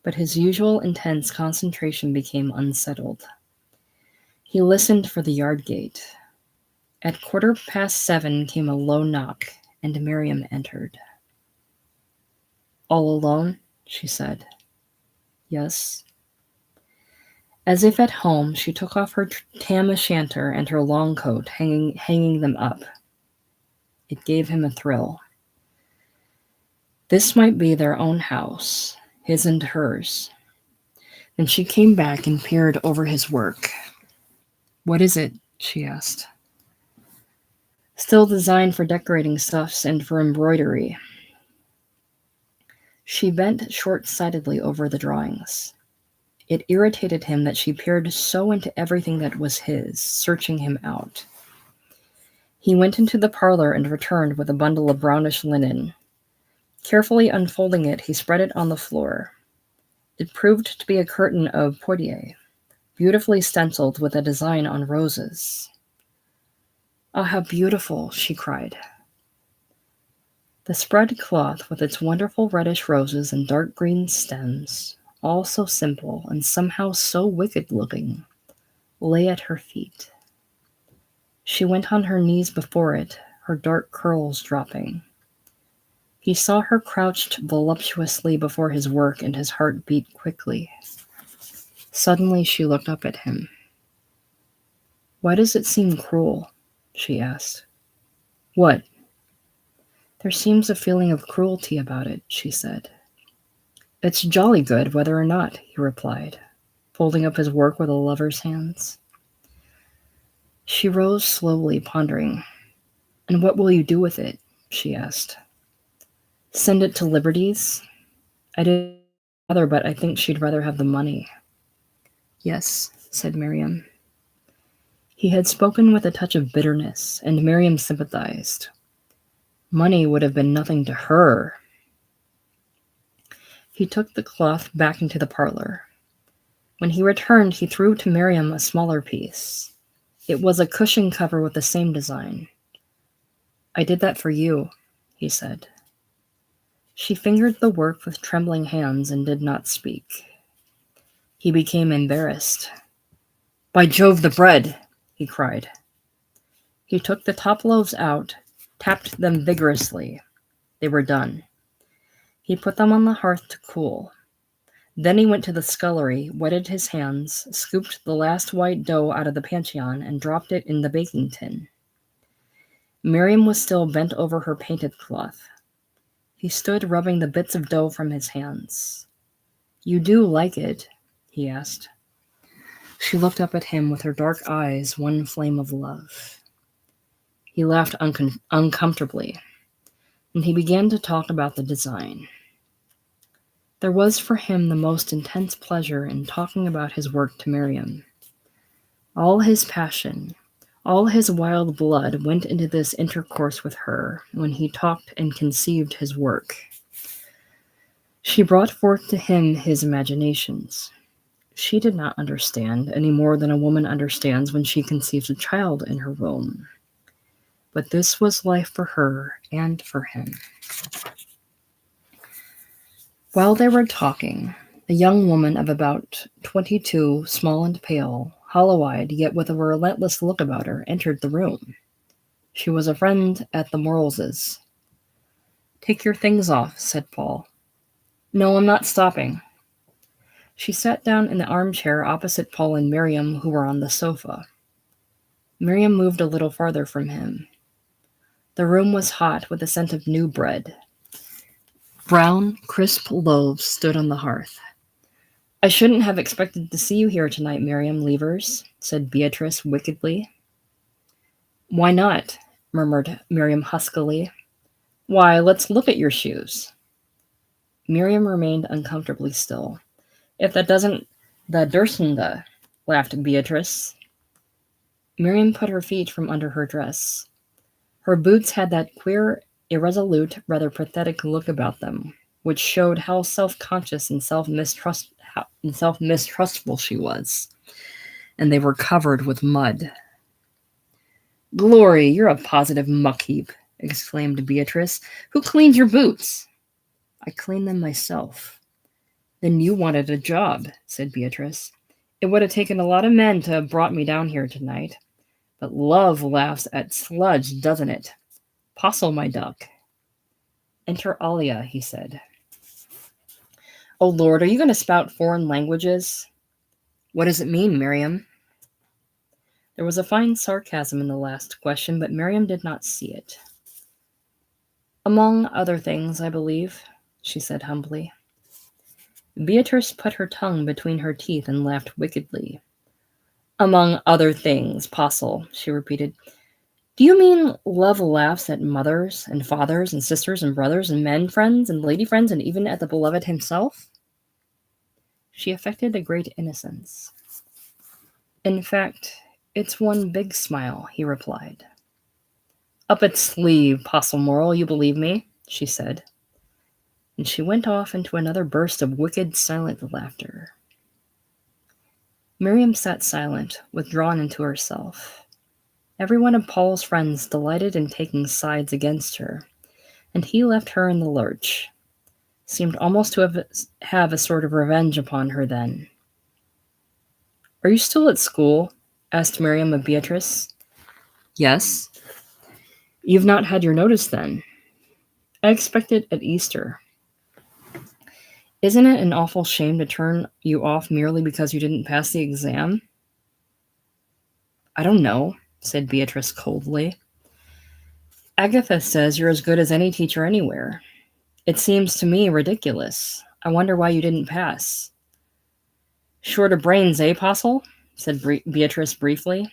but his usual intense concentration became unsettled. He listened for the yard gate. At 7:15 came a low knock, and Miriam entered. "All alone?" she said. "Yes." As if at home, she took off her tam-o'-shanter and her long coat, hanging them up. It gave him a thrill. This might be their own house, his and hers. and she came back and peered over his work. "What is it?" she asked. "Still designed for decorating stuffs and for embroidery." She bent short-sightedly over the drawings. It irritated him that she peered so into everything that was his, searching him out. He went into the parlor and returned with a bundle of brownish linen. Carefully unfolding it, he spread it on the floor. It proved to be a curtain of Poitiers, beautifully stenciled with a design on roses. "Ah, how beautiful!" she cried. The spread cloth, with its wonderful reddish roses and dark green stems, all so simple and somehow so wicked-looking, lay at her feet. She went on her knees before it, her dark curls dropping. He saw her crouched voluptuously before his work, and his heart beat quickly. Suddenly she looked up at him. "Why does it seem cruel?" she asked. "What?" "There seems a feeling of cruelty about it," she said. "It's jolly good, whether or not," he replied, folding up his work with a lover's hands. She rose slowly, pondering. "And what will you do with it?" she asked. "Send it to Liberty's?" "I didn't bother, but I think she'd rather have the money." "Yes," said Miriam. He had spoken with a touch of bitterness, and Miriam sympathized. Money would have been nothing to her. He took the cloth back into the parlor. When he returned, he threw to Miriam a smaller piece. It was a cushion cover with the same design. "I did that for you," he said. She fingered the work with trembling hands and did not speak. He became embarrassed. "By Jove, the bread!" he cried. He took the top loaves out, tapped them vigorously. They were done. He put them on the hearth to cool. Then he went to the scullery, wetted his hands, scooped the last white dough out of the panchion, and dropped it in the baking tin. Miriam was still bent over her painted cloth. He stood rubbing the bits of dough from his hands. "You do like it?" he asked. She looked up at him with her dark eyes, one flame of love. He laughed uncomfortably, and he began to talk about the design. There was for him the most intense pleasure in talking about his work to Miriam. All his passion, all his wild blood went into this intercourse with her when he talked and conceived his work. She brought forth to him his imaginations. She did not understand any more than a woman understands when she conceives a child in her womb. But this was life for her and for him. While they were talking, a young woman of about 22, small and pale, hollow-eyed, yet with a relentless look about her, entered the room. She was a friend at the Morelses. "Take your things off," said Paul. "No, I'm not stopping." She sat down in the armchair opposite Paul and Miriam, who were on the sofa. Miriam moved a little farther from him. The room was hot with the scent of new bread. Brown, crisp loaves stood on the hearth. "I shouldn't have expected to see you here tonight, Miriam Levers," said Beatrice wickedly. "Why not?" murmured Miriam huskily. "Why, let's look at your shoes." Miriam remained uncomfortably still. "If that doesn't the Dursenda," laughed Beatrice. Miriam put her feet from under her dress. Her boots had that queer, irresolute, rather pathetic look about them, which showed how self-conscious and self-mistrustful she was, and they were covered with mud. "Glory, you're a positive muck-heap," exclaimed Beatrice. "Who cleaned your boots?" "I cleaned them myself." "Then you wanted a job," said Beatrice. "It would have taken a lot of men to have brought me down here tonight. But love laughs at sludge, doesn't it? Postle, my duck." "Enter Alia," he said. "Oh, Lord, are you going to spout foreign languages?" "What does it mean, Miriam?" There was a fine sarcasm in the last question, but Miriam did not see it. "Among other things, I believe," she said humbly. Beatrice put her tongue between her teeth and laughed wickedly. Among other things, Postle, she repeated. Do you mean love laughs at mothers and fathers and sisters and brothers and men friends and lady friends and even at the beloved himself? She affected a great innocence. In fact, it's one big smile, he replied. Up its sleeve, Postle Moral, you believe me, she said. And she went off into another burst of wicked, silent laughter. Miriam sat silent, withdrawn into herself. Every one of Paul's friends delighted in taking sides against her, and he left her in the lurch. Seemed almost to have a sort of revenge upon her then. Are you still at school? Asked Miriam of Beatrice. Yes. You've not had your notice then. I expect it at Easter. Isn't it an awful shame to turn you off merely because you didn't pass the exam? I don't know, said Beatrice coldly. Agatha says you're as good as any teacher anywhere. It seems to me ridiculous. I wonder why you didn't pass. Short of brains, eh, Postle? Said Beatrice briefly.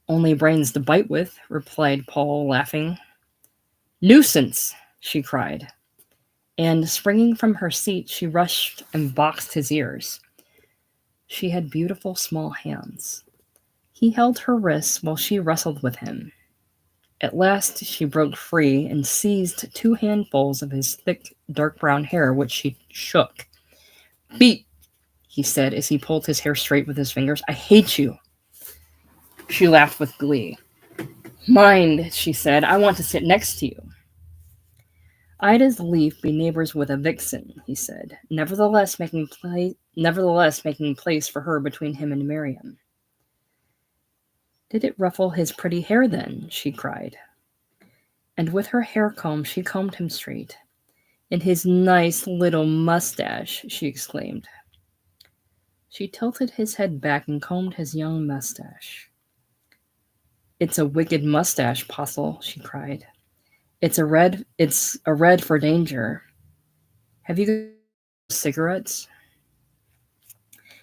Only brains to bite with, replied Paul, laughing. Nuisance, she cried. And springing from her seat, she rushed and boxed his ears. She had beautiful small hands. He held her wrists while she wrestled with him. At last she broke free and seized 2 handfuls of his thick, dark brown hair, which she shook. Beat, he said as he pulled his hair straight with his fingers. I hate you. She laughed with glee. Mind, she said, I want to sit next to you. I'd as lief be neighbors with a vixen, he said, nevertheless making place for her between him and Miriam. Did it ruffle his pretty hair then? She cried. And with her hair comb she combed him straight. And his nice little mustache, she exclaimed. She tilted his head back and combed his young mustache. It's a wicked mustache, Postle, she cried. It's a red for danger. Have you got cigarettes?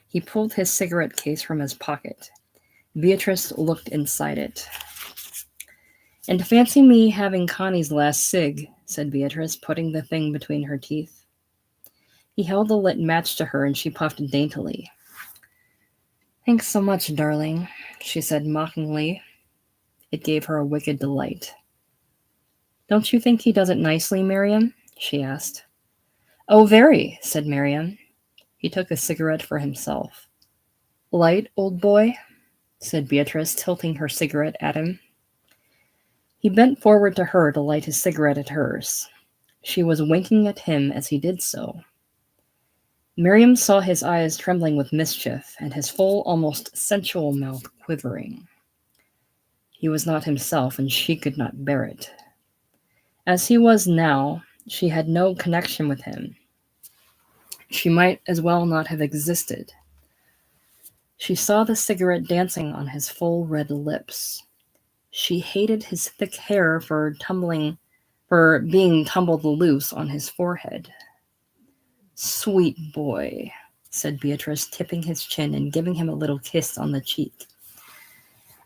He pulled his cigarette case from his pocket. Beatrice looked inside it. And fancy me having Connie's last cig, said Beatrice, putting the thing between her teeth. He held the lit match to her and she puffed daintily. Thanks so much, darling, she said mockingly. It gave her a wicked delight. Don't you think he does it nicely, Miriam? She asked. Oh, very, said Miriam. He took a cigarette for himself. Light, old boy? Said Beatrice, tilting her cigarette at him. He bent forward to her to light his cigarette at hers. She was winking at him as he did so. Miriam saw his eyes trembling with mischief and his full, almost sensual mouth quivering. He was not himself, and she could not bear it. As he was now, she had no connection with him. She might as well not have existed. She saw the cigarette dancing on his full red lips. She hated his thick hair for being tumbled loose on his forehead. Sweet boy, said Beatrice, tipping his chin and giving him a little kiss on the cheek.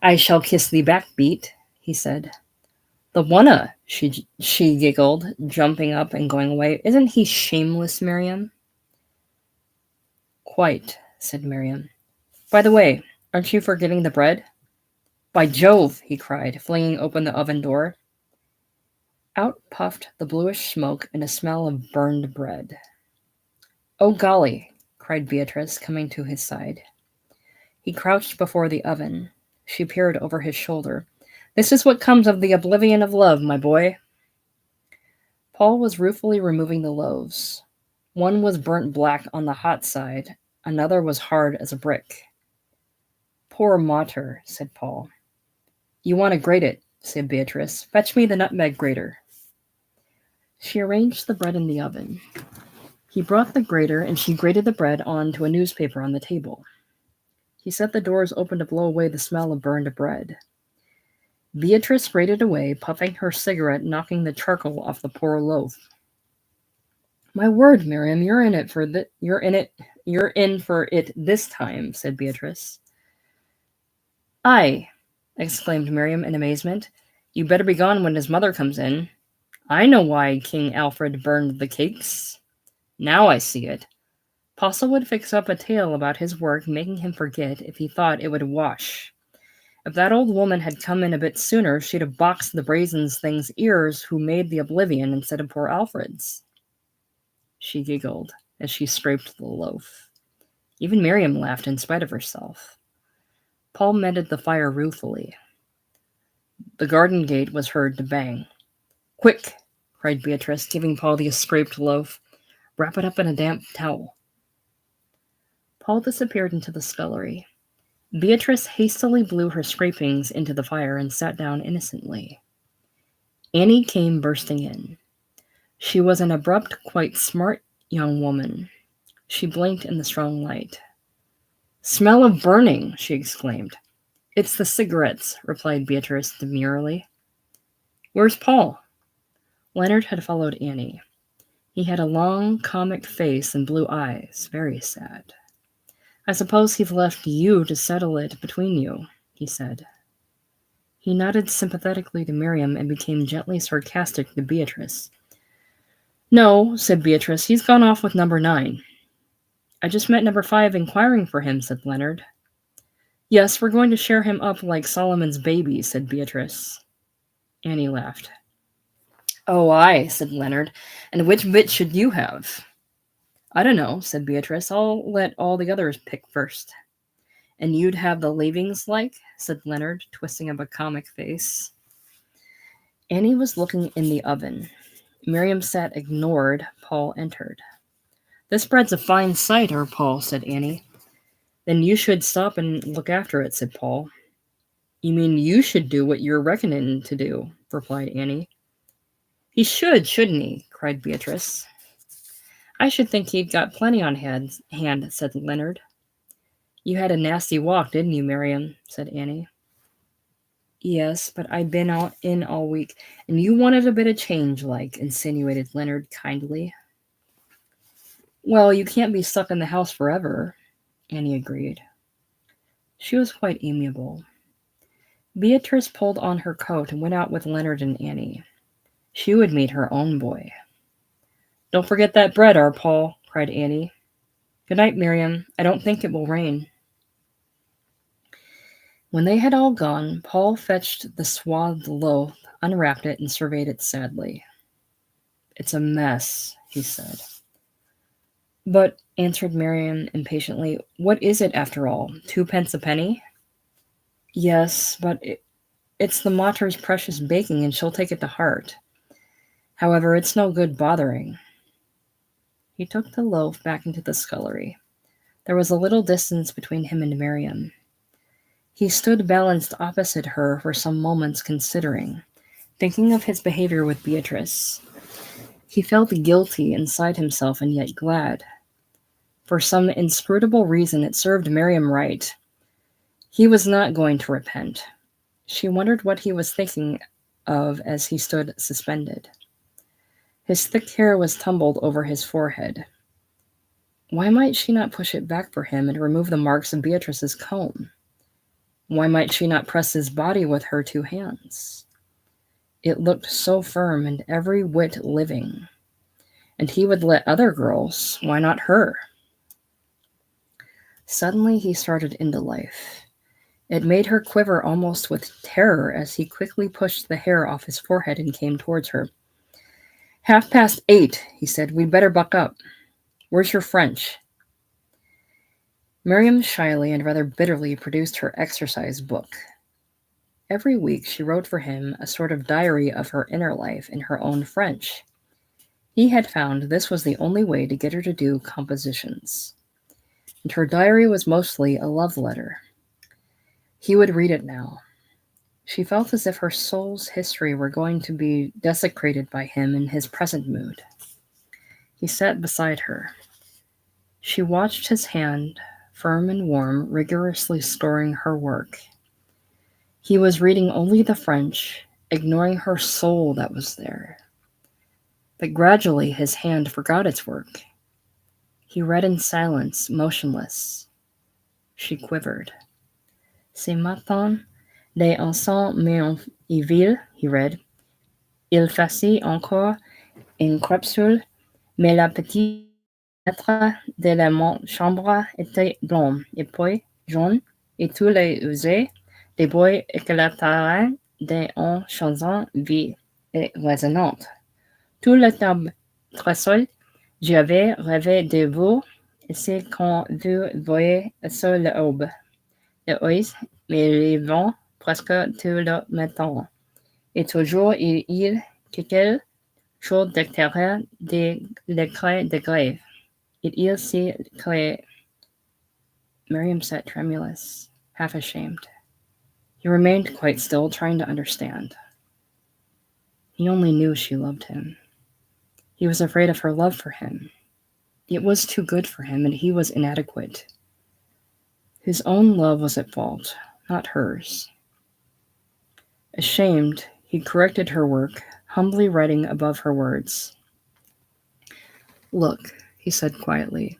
I shall kiss thee back, Beat, he said. The wunna, she giggled, jumping up and going away. Isn't he shameless, Miriam? Quite, said Miriam. By the way, aren't you forgetting the bread? By Jove, he cried, flinging open the oven door. Out puffed the bluish smoke and a smell of burned bread. Oh, golly, cried Beatrice, coming to his side. He crouched before the oven. She peered over his shoulder. This is what comes of the oblivion of love, my boy. Paul was ruefully removing the loaves. One was burnt black on the hot side. Another was hard as a brick. Poor mater, said Paul. You want to grate it, said Beatrice. Fetch me the nutmeg grater. She arranged the bread in the oven. He brought the grater, and she grated the bread onto a newspaper on the table. He set the doors open to blow away the smell of burned bread. Beatrice grated away, puffing her cigarette, knocking the charcoal off the poor loaf. My word, Miriam, you're in for it this time, said Beatrice. "Aye," exclaimed Miriam in amazement. "You better be gone when his mother comes in. I know why King Alfred burned the cakes. Now I see it. Postle would fix up a tale about his work, making him forget if he thought it would wash. If that old woman had come in a bit sooner, she'd have boxed the brazen thing's ears who made the oblivion instead of poor Alfred's." She giggled as she scraped the loaf. Even Miriam laughed in spite of herself. Paul mended the fire ruefully. The garden gate was heard to bang. "Quick!" cried Beatrice, giving Paul the scraped loaf. "Wrap it up in a damp towel." Paul disappeared into the scullery. Beatrice hastily blew her scrapings into the fire and sat down innocently. Annie came bursting in. She was an abrupt, quite smart young woman. She blinked in the strong light. "Smell of burning!" she exclaimed. "It's the cigarettes," replied Beatrice demurely. "Where's Paul?" Leonard had followed Annie. He had a long, comic face and blue eyes, very sad. "I suppose he's left you to settle it between you," he said. He nodded sympathetically to Miriam and became gently sarcastic to Beatrice. "No," said Beatrice, "he's gone off with number 9. "I just met number 5 inquiring for him," said Leonard. "Yes, we're going to share him up like Solomon's baby," said Beatrice. Annie laughed. "Oh, aye," said Leonard. "And which bit should you have?" "I don't know," said Beatrice. "I'll let all the others pick first." "And you'd have the leavings like?" said Leonard, twisting up a comic face. Annie was looking in the oven. Miriam sat ignored. Paul entered. "This bread's a fine cider, Paul," said Annie. "Then you should stop and look after it," said Paul. "You mean you should do what you're reckoning to do," replied Annie. "He should, shouldn't he?" cried Beatrice. "I should think he'd got plenty on hand," said Leonard. "You had a nasty walk, didn't you, Miriam?" said Annie. "Yes, but I'd been out in all week, and you wanted a bit of change, like," insinuated Leonard kindly. "Well, you can't be stuck in the house forever," Annie agreed. She was quite amiable. Beatrice pulled on her coat and went out with Leonard and Annie. She would meet her own boy. "Don't forget that bread, our Paul," cried Annie. "Good night, Miriam. I don't think it will rain." When they had all gone, Paul fetched the swathed loaf, unwrapped it, and surveyed it sadly. "It's a mess," he said. "But," answered Miriam impatiently, "what is it after all? 2 pence a penny?" "Yes, but it's the mater's precious baking, and she'll take it to heart. However, it's no good bothering." He took the loaf back into the scullery. There was a little distance between him and Miriam. He stood balanced opposite her for some moments, considering, thinking of his behavior with Beatrice. He felt guilty inside himself and yet glad. For some inscrutable reason, it served Miriam right. He was not going to repent. She wondered what he was thinking of as he stood suspended. His thick hair was tumbled over his forehead. Why might she not push it back for him and remove the marks of Beatrice's comb? Why might she not press his body with her 2 hands? It looked so firm and every whit living. And he would let other girls, why not her? Suddenly he started into life. It made her quiver almost with terror as he quickly pushed the hair off his forehead and came towards her. "8:30, he said. "We'd better buck up. Where's your French?" Miriam shyly and rather bitterly produced her exercise book. Every week she wrote for him a sort of diary of her inner life in her own French. He had found this was the only way to get her to do compositions. And her diary was mostly a love letter. He would read it now. She felt as if her soul's history were going to be desecrated by him in his present mood. He sat beside her. She watched his hand, firm and warm, rigorously scoring her work. He was reading only the French, ignoring her soul that was there. But gradually his hand forgot its work. He read in silence, motionless. She quivered. Ce matin, les enfants m'envient, he read. Il faisait encore une crépuscule, mais la petite fenêtre de la chambre était blanche, et puis jaune, et tous les usés des bois éclatèrent d'une chanson vive et résonnante. Tout le temps très seul, j'avais rêvé de vous, et c'est quand vous voyez sur l'aube. Le oeil me vent presque tout le matin. Et toujours il y a quelque chose d'extérieur de l'éclat de grève. It is see clay. Miriam sat tremulous, half ashamed. He remained quite still, trying to understand. He only knew she loved him. He was afraid of her love for him. It was too good for him, and he was inadequate. His own love was at fault, not hers. Ashamed, he corrected her work, humbly writing above her words. Look, he said quietly,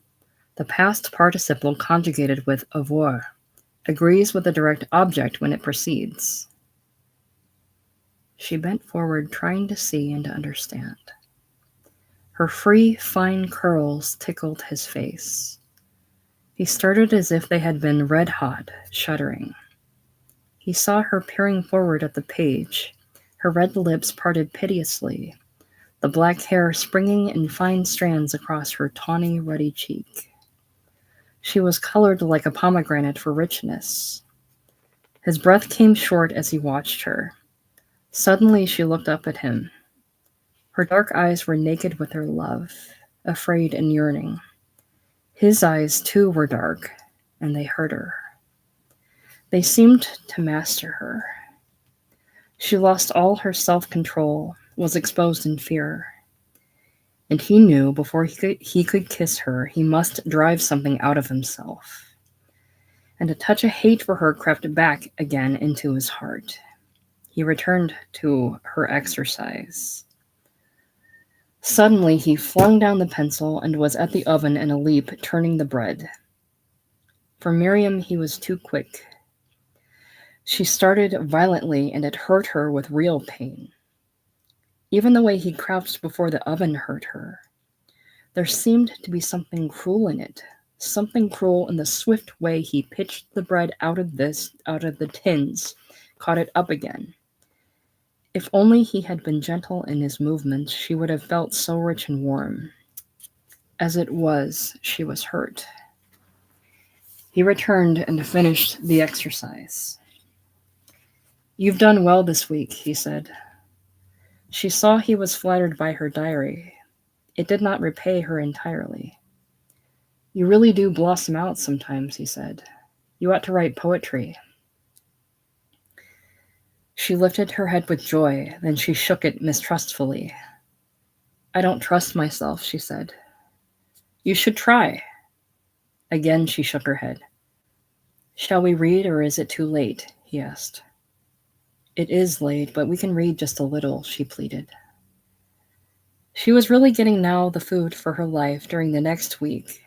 the past participle conjugated with avoir agrees with the direct object when it proceeds. She bent forward, trying to see and to understand. Her free, fine curls tickled his face. He started as if they had been red hot, shuddering. He saw her peering forward at the page, her red lips parted piteously, the black hair springing in fine strands across her tawny, ruddy cheek. She was colored like a pomegranate for richness. His breath came short as he watched her. Suddenly she looked up at him. Her dark eyes were naked with her love, afraid and yearning. His eyes, too, were dark, and they hurt her. They seemed to master her. She lost all her self-control, was exposed in fear. And he knew before he could kiss her, he must drive something out of himself. And a touch of hate for her crept back again into his heart. He returned to her exercise. Suddenly he flung down the pencil and was at the oven in a leap, turning the bread. For Miriam he was too quick. She started violently, and it hurt her with real pain. Even the way he crouched before the oven hurt her. There seemed to be something cruel in it, something cruel in the swift way he pitched the bread out of the tins, caught it up again. If only he had been gentle in his movements, she would have felt so rich and warm. As it was, she was hurt. He returned and finished the exercise. You've done well this week, he said. She saw he was flattered by her diary. It did not repay her entirely. You really do blossom out sometimes, he said. You ought to write poetry. She lifted her head with joy, then she shook it mistrustfully. I don't trust myself, she said. You should try. Again she shook her head. Shall we read, or is it too late? He asked. It is late, but we can read just a little, she pleaded. She was really getting now the food for her life during the next week.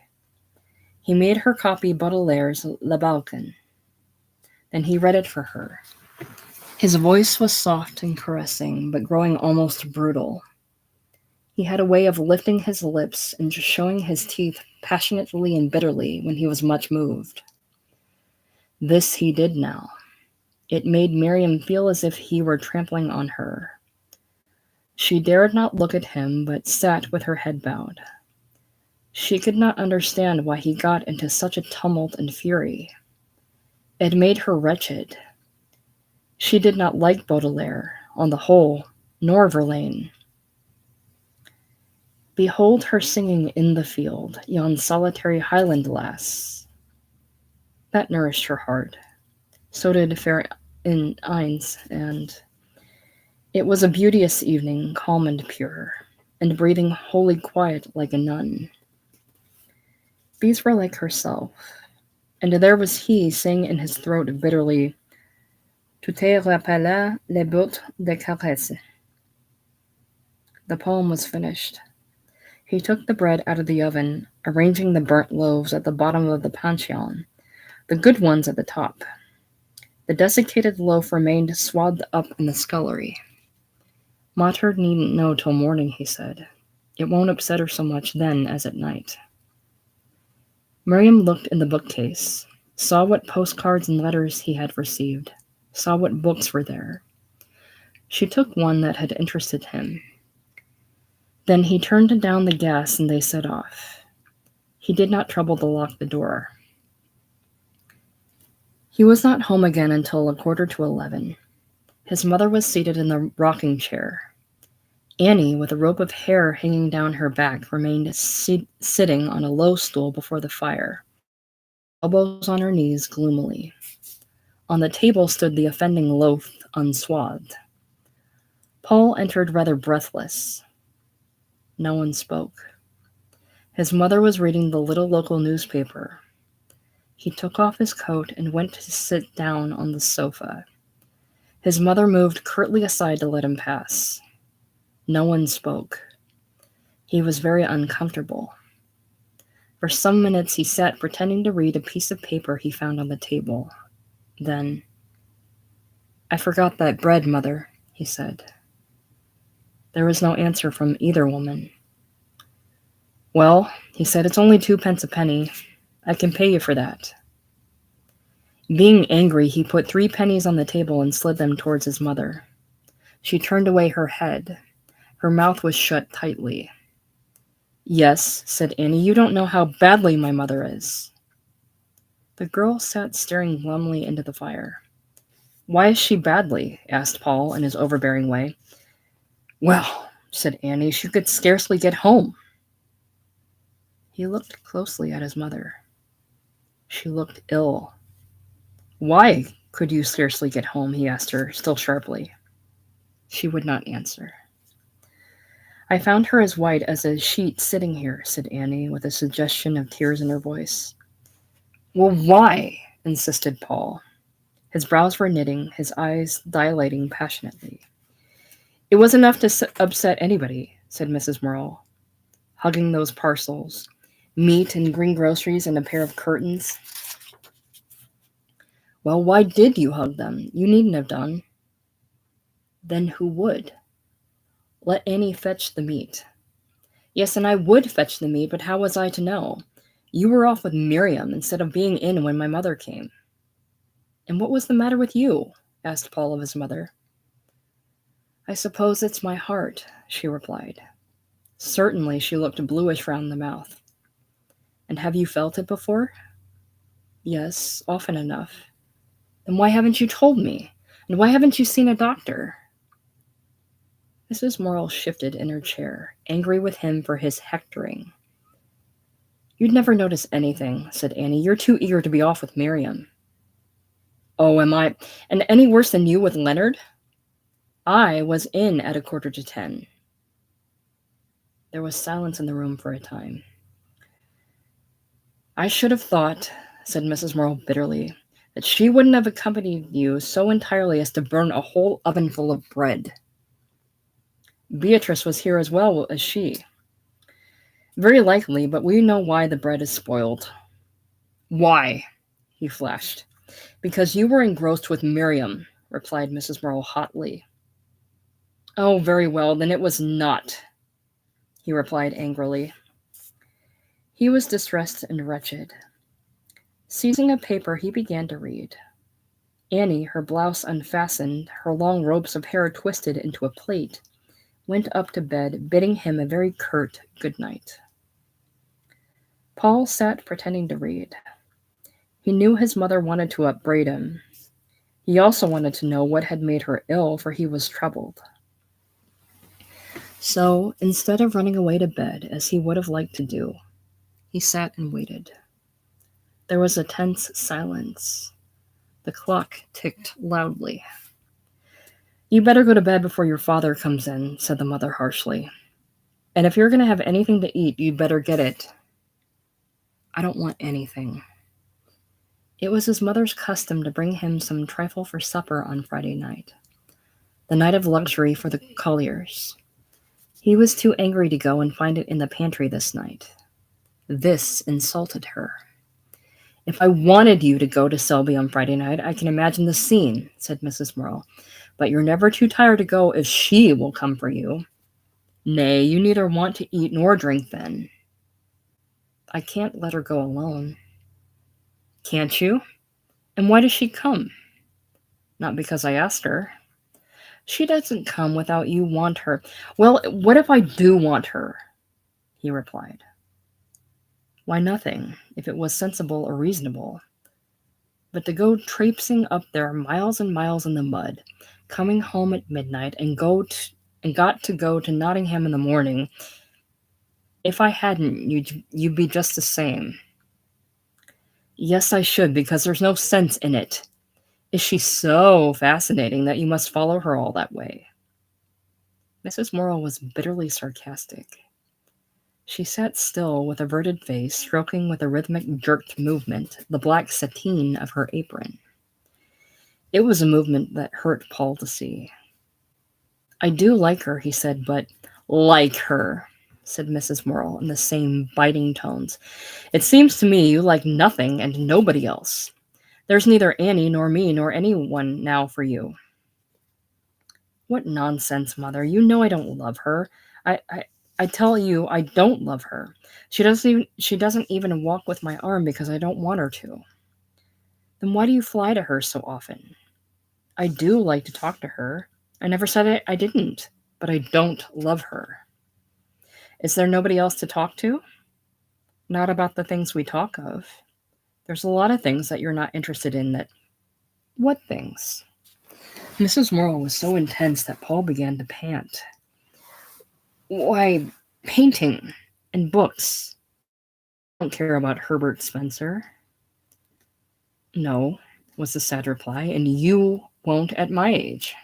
He made her copy Baudelaire's Le Balcon. Then he read it for her. His voice was soft and caressing, but growing almost brutal. He had a way of lifting his lips and just showing his teeth passionately and bitterly when he was much moved. This he did now. It made Miriam feel as if he were trampling on her. She dared not look at him, but sat with her head bowed. She could not understand why he got into such a tumult and fury. It made her wretched. She did not like Baudelaire, on the whole, nor Verlaine. Behold her singing in the field, yon solitary Highland lass. That nourished her heart. So did Fair in Ines, and it was a beauteous evening, calm and pure, and breathing holy quiet like a nun. These were like herself, and there was he saying in his throat bitterly, Tu te rappelles les buts de caresse. The poem was finished. He took the bread out of the oven, arranging the burnt loaves at the bottom of the pancion, the good ones at the top. The desiccated loaf remained swathed up in the scullery. Mater needn't know till morning, he said. It won't upset her so much then as at night. Miriam looked in the bookcase, saw what postcards and letters he had received, saw what books were there. She took one that had interested him. Then he turned down the gas and they set off. He did not trouble to lock the door. He was not home again until 11:15. His mother was seated in the rocking chair. Annie, with a rope of hair hanging down her back, remained sitting on a low stool before the fire, elbows on her knees gloomily. On the table stood the offending loaf unswathed. Paul entered rather breathless. No one spoke. His mother was reading the little local newspaper. He took off his coat and went to sit down on the sofa. His mother moved curtly aside to let him pass. No one spoke. He was very uncomfortable. For some minutes he sat pretending to read a piece of paper he found on the table. Then, "I forgot that bread, Mother," he said. There was no answer from either woman. "Well," he said, "it's only 2 pence a penny. I can pay you for that." Being angry, he put 3 pennies on the table and slid them towards his mother. She turned away her head. Her mouth was shut tightly. "Yes," said Annie, "you don't know how badly my mother is." The girl sat staring glumly into the fire. "Why is she badly?" asked Paul in his overbearing way. "Well," said Annie, "she could scarcely get home." He looked closely at his mother. She looked ill. "Why could you scarcely get home?" he asked her, still sharply. She would not answer. "I found her as white as a sheet sitting here," said Annie, with a suggestion of tears in her voice. "Well, why?" insisted Paul. His brows were knitting, his eyes dilating passionately. "It was enough to upset anybody," said Mrs. Merle, hugging those parcels. "Meat and green groceries and a pair of curtains." "Well, why did you hug them? You needn't have done." "Then who would?" "Let Annie fetch the meat." "Yes, and I would fetch the meat, but how was I to know? You were off with Miriam instead of being in when my mother came." "And what was the matter with you?" asked Paul of his mother. "I suppose it's my heart," she replied. Certainly she looked bluish round the mouth. "And have you felt it before?" "Yes, often enough." "Then why haven't you told me? And why haven't you seen a doctor?" Mrs. Morrill shifted in her chair, angry with him for his hectoring. "You'd never notice anything," said Annie. "You're too eager to be off with Miriam." "Oh, am I? And any worse than you with Leonard?" "I was in at 10:15. There was silence in the room for a time. "I should have thought," said Mrs. Morrill bitterly, "that she wouldn't have accompanied you so entirely as to burn a whole ovenful of bread." "Beatrice was here as well as she." "Very likely, but we know why the bread is spoiled." "Why?" he flashed. "Because you were engrossed with Miriam," replied Mrs. Morrill hotly. "Oh, very well, then it was not," he replied angrily. He was distressed and wretched. Seizing a paper, he began to read. Annie, her blouse unfastened, her long ropes of hair twisted into a plait, went up to bed, bidding him a very curt good night. Paul sat pretending to read. He knew his mother wanted to upbraid him. He also wanted to know what had made her ill, for he was troubled. So, instead of running away to bed, as he would have liked to do, he sat and waited. There was a tense silence. The clock ticked loudly. "You better go to bed before your father comes in," said the mother harshly. "And if you're going to have anything to eat, you'd better get it." "I don't want anything." It was his mother's custom to bring him some trifle for supper on Friday night, the night of luxury for the Colliers. He was too angry to go and find it in the pantry this night. This insulted her. "If I wanted you to go to Selby on Friday night, I can imagine the scene," said Mrs. Morrow. "But you're never too tired to go if she will come for you. Nay, you neither want to eat nor drink then." "I can't let her go alone." "Can't you? And why does she come?" "Not because I asked her." "She doesn't come without you want her." "Well, what if I do want her?" he replied. "Why, nothing, if it was sensible or reasonable. But to go traipsing up there miles and miles in the mud, coming home at midnight, and got to go to Nottingham in the morning. If I hadn't, you'd be just the same." "Yes, I should, because there's no sense in it. Is she so fascinating that you must follow her all that way?" Mrs. Morrow was bitterly sarcastic. She sat still with averted face, stroking with a rhythmic jerked movement the black sateen of her apron. It was a movement that hurt Paul to see. "I do like her," he said, "but—" "Like her," said Mrs. Morrow in the same biting tones. "It seems to me you like nothing and nobody else. There's neither Annie nor me nor anyone now for you." "What nonsense, Mother! You know I don't love her. I tell you I don't love her. She doesn't even walk with my arm because I don't want her to." "Then why do you fly to her so often?" "I do like to talk to her. I never said I didn't, but I don't love her." "Is there nobody else to talk to?" "Not about the things we talk of. There's a lot of things that you're not interested in that—" "What things?" Mrs. Morrow was so intense that Paul began to pant. "Why, painting and books. I don't care about Herbert Spencer." "No," was the sad reply, "and you won't at my age."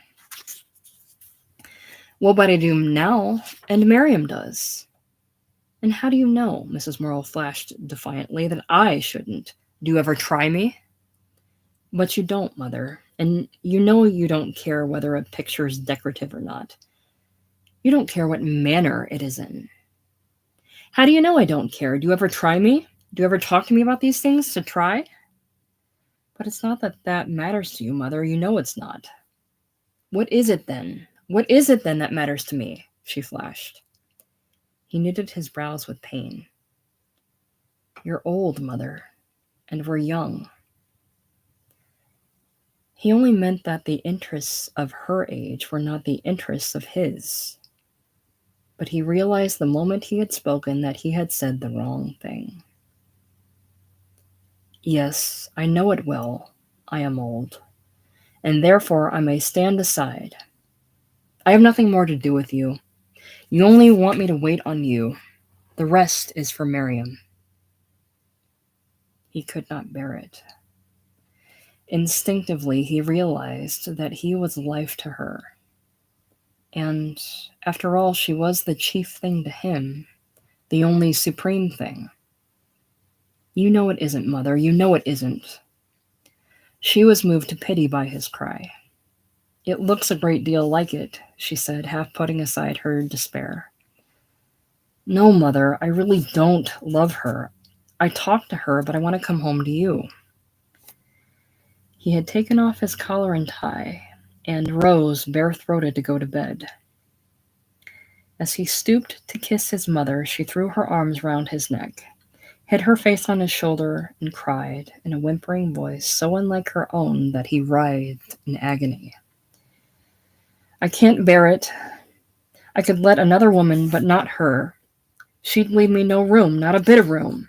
"Well, but I do now, and Miriam does." "And how do you know," Mrs. Morrow flashed defiantly, "that I shouldn't? Do you ever try me?" "But you don't, Mother, and you know you don't care whether a picture is decorative or not. You don't care what manner it is in." "How do you know I don't care? Do you ever try me? Do you ever talk to me about these things to try?" "But it's not that that matters to you, Mother. You know it's not." "What is it then? What is it then that matters to me?" she flashed. He knitted his brows with pain. "You're old, Mother, and we're young." He only meant that the interests of her age were not the interests of his. But he realized the moment he had spoken that he had said the wrong thing. "Yes, I know it well. I am old, and therefore I may stand aside. I have nothing more to do with you. You only want me to wait on you. The rest is for Miriam." He could not bear it. Instinctively, he realized that he was life to her. And, after all, she was the chief thing to him, the only supreme thing. "You know it isn't, Mother. You know it isn't." She was moved to pity by his cry. "It looks a great deal like it," she said, half putting aside her despair. "No, Mother, I really don't love her. I talk to her, but I want to come home to you." He had taken off his collar and tie, and rose bare-throated to go to bed. As he stooped to kiss his mother, she threw her arms round his neck, hid her face on his shoulder, and cried, in a whimpering voice so unlike her own that he writhed in agony. "I can't bear it. I could let another woman, but not her. She'd leave me no room, not a bit of room."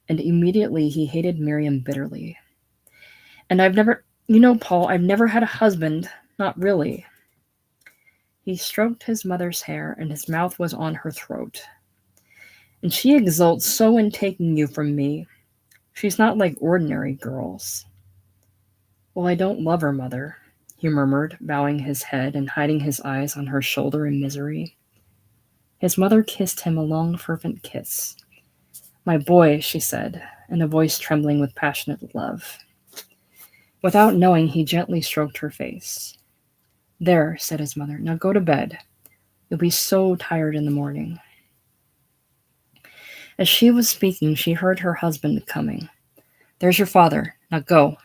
And immediately he hated Miriam bitterly. "And Paul, I've never had a husband, not really." He stroked his mother's hair, and his mouth was on her throat. "And she exults so in taking you from me. She's not like ordinary girls." "Well, I don't love her, Mother," he murmured, bowing his head and hiding his eyes on her shoulder in misery. His mother kissed him a long, fervent kiss. "My boy," she said, in a voice trembling with passionate love. Without knowing, he gently stroked her face. "There," said his mother, "now go to bed. You'll be so tired in the morning." As she was speaking, she heard her husband coming. "There's your father. Now go."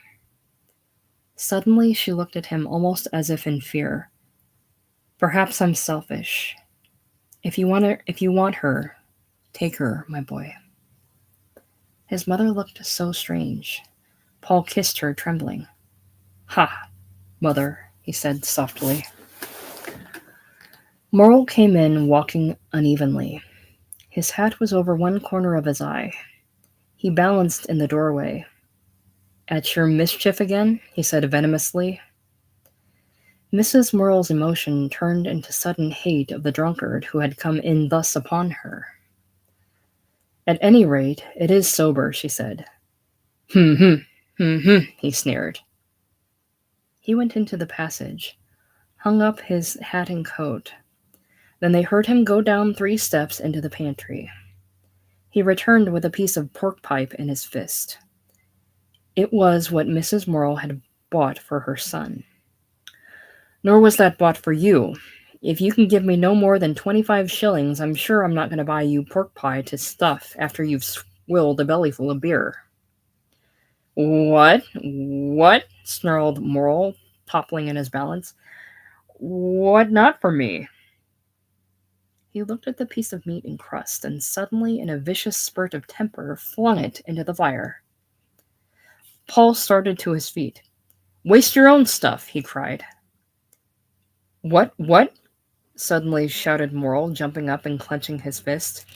Suddenly, she looked at him almost as if in fear. "Perhaps I'm selfish. If you want her, take her, my boy." His mother looked so strange. Paul kissed her, trembling. "Ha, mother," he said softly. Morrill came in, walking unevenly. His hat was over one corner of his eye. He balanced in the doorway. "At your mischief again?" he said venomously. Mrs. Morrill's emotion turned into sudden hate of the drunkard who had come in thus upon her. "At any rate, it is sober," she said. "Hm, he sneered. He went into the passage, hung up his hat and coat. Then they heard him go down 3 steps into the pantry. He returned with a piece of pork pipe in his fist. It was what Mrs. Morrill had bought for her son. "Nor was that bought for you. If you can give me no more than 25 shillings, I'm sure I'm not going to buy you pork pie to stuff after you've swilled a bellyful of beer." "What? What?" snarled Morrill, toppling in his balance. "What not for me?" He looked at the piece of meat and crust, and suddenly, in a vicious spurt of temper, flung it into the fire. Paul started to his feet. "Waste your own stuff," he cried. What?" suddenly shouted Morrill, jumping up and clenching his fist.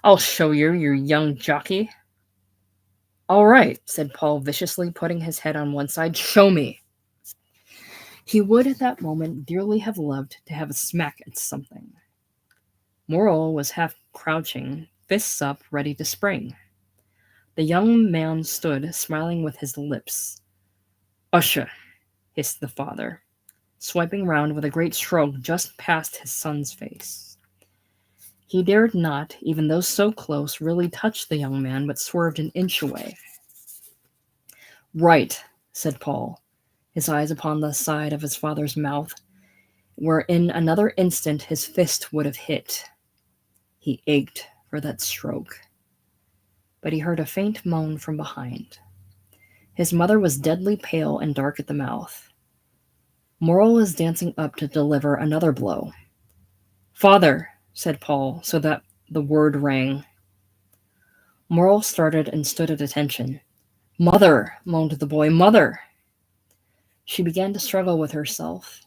"I'll show you, you young jockey." "All right," said Paul viciously, putting his head on one side. "Show me." He would at that moment dearly have loved to have a smack at something. Morrill was half crouching, fists up, ready to spring. The young man stood, smiling with his lips. "Usha!" hissed the father, swiping round with a great stroke just past his son's face. He dared not, even though so close, really touch the young man, but swerved an inch away. "Right," said Paul, his eyes upon the side of his father's mouth, where in another instant his fist would have hit. He ached for that stroke. But he heard a faint moan from behind. His mother was deadly pale and dark at the mouth. Morrill was dancing up to deliver another blow. "Father," said Paul, so that the word rang. Morrill started and stood at attention. "Mother," moaned the boy, "mother." She began to struggle with herself.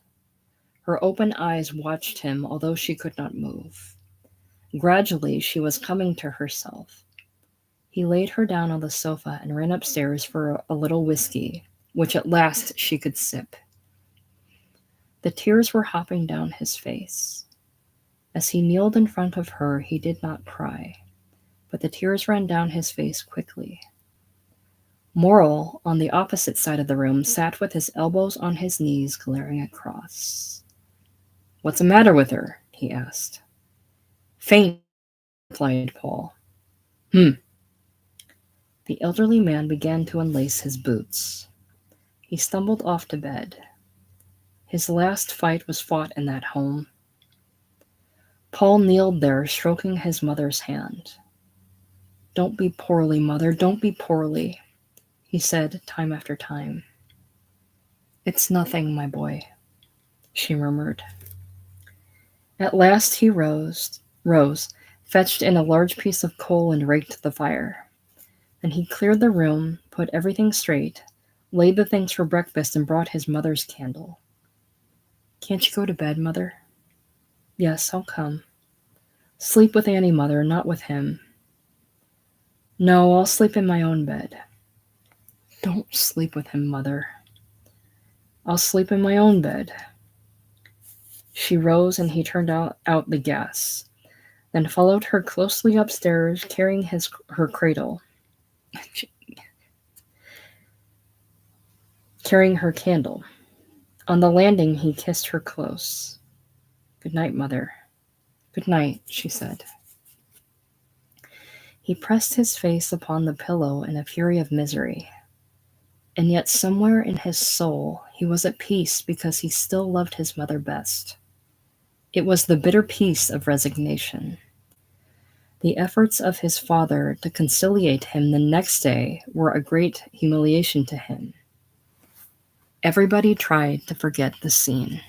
Her open eyes watched him, although she could not move. Gradually, she was coming to herself. He laid her down on the sofa and ran upstairs for a little whiskey, which at last she could sip. The tears were hopping down his face. As he kneeled in front of her, he did not cry, but the tears ran down his face quickly. Morrill, on the opposite side of the room, sat with his elbows on his knees, glaring across. "What's the matter with her?" he asked. "Faint," replied Paul. "Hm." The elderly man began to unlace his boots. He stumbled off to bed. His last fight was fought in that home. Paul kneeled there, stroking his mother's hand. "Don't be poorly, mother, don't be poorly," he said time after time. "It's nothing, my boy," she murmured. At last he rose, fetched in a large piece of coal and raked the fire. Then he cleared the room, put everything straight, laid the things for breakfast, and brought his mother's candle. "Can't you go to bed, mother?" "Yes, I'll come." "Sleep with Annie, mother, not with him." "No, I'll sleep in my own bed." "Don't sleep with him, mother." "I'll sleep in my own bed." She rose and he turned out the gas, then followed her closely upstairs, carrying her cradle, carrying her candle. On the landing, he kissed her close. "Good night, mother." "Good night," she said. He pressed his face upon the pillow in a fury of misery. And yet somewhere in his soul he was at peace because he still loved his mother best. It was the bitter peace of resignation. The efforts of his father to conciliate him the next day were a great humiliation to him. Everybody tried to forget the scene.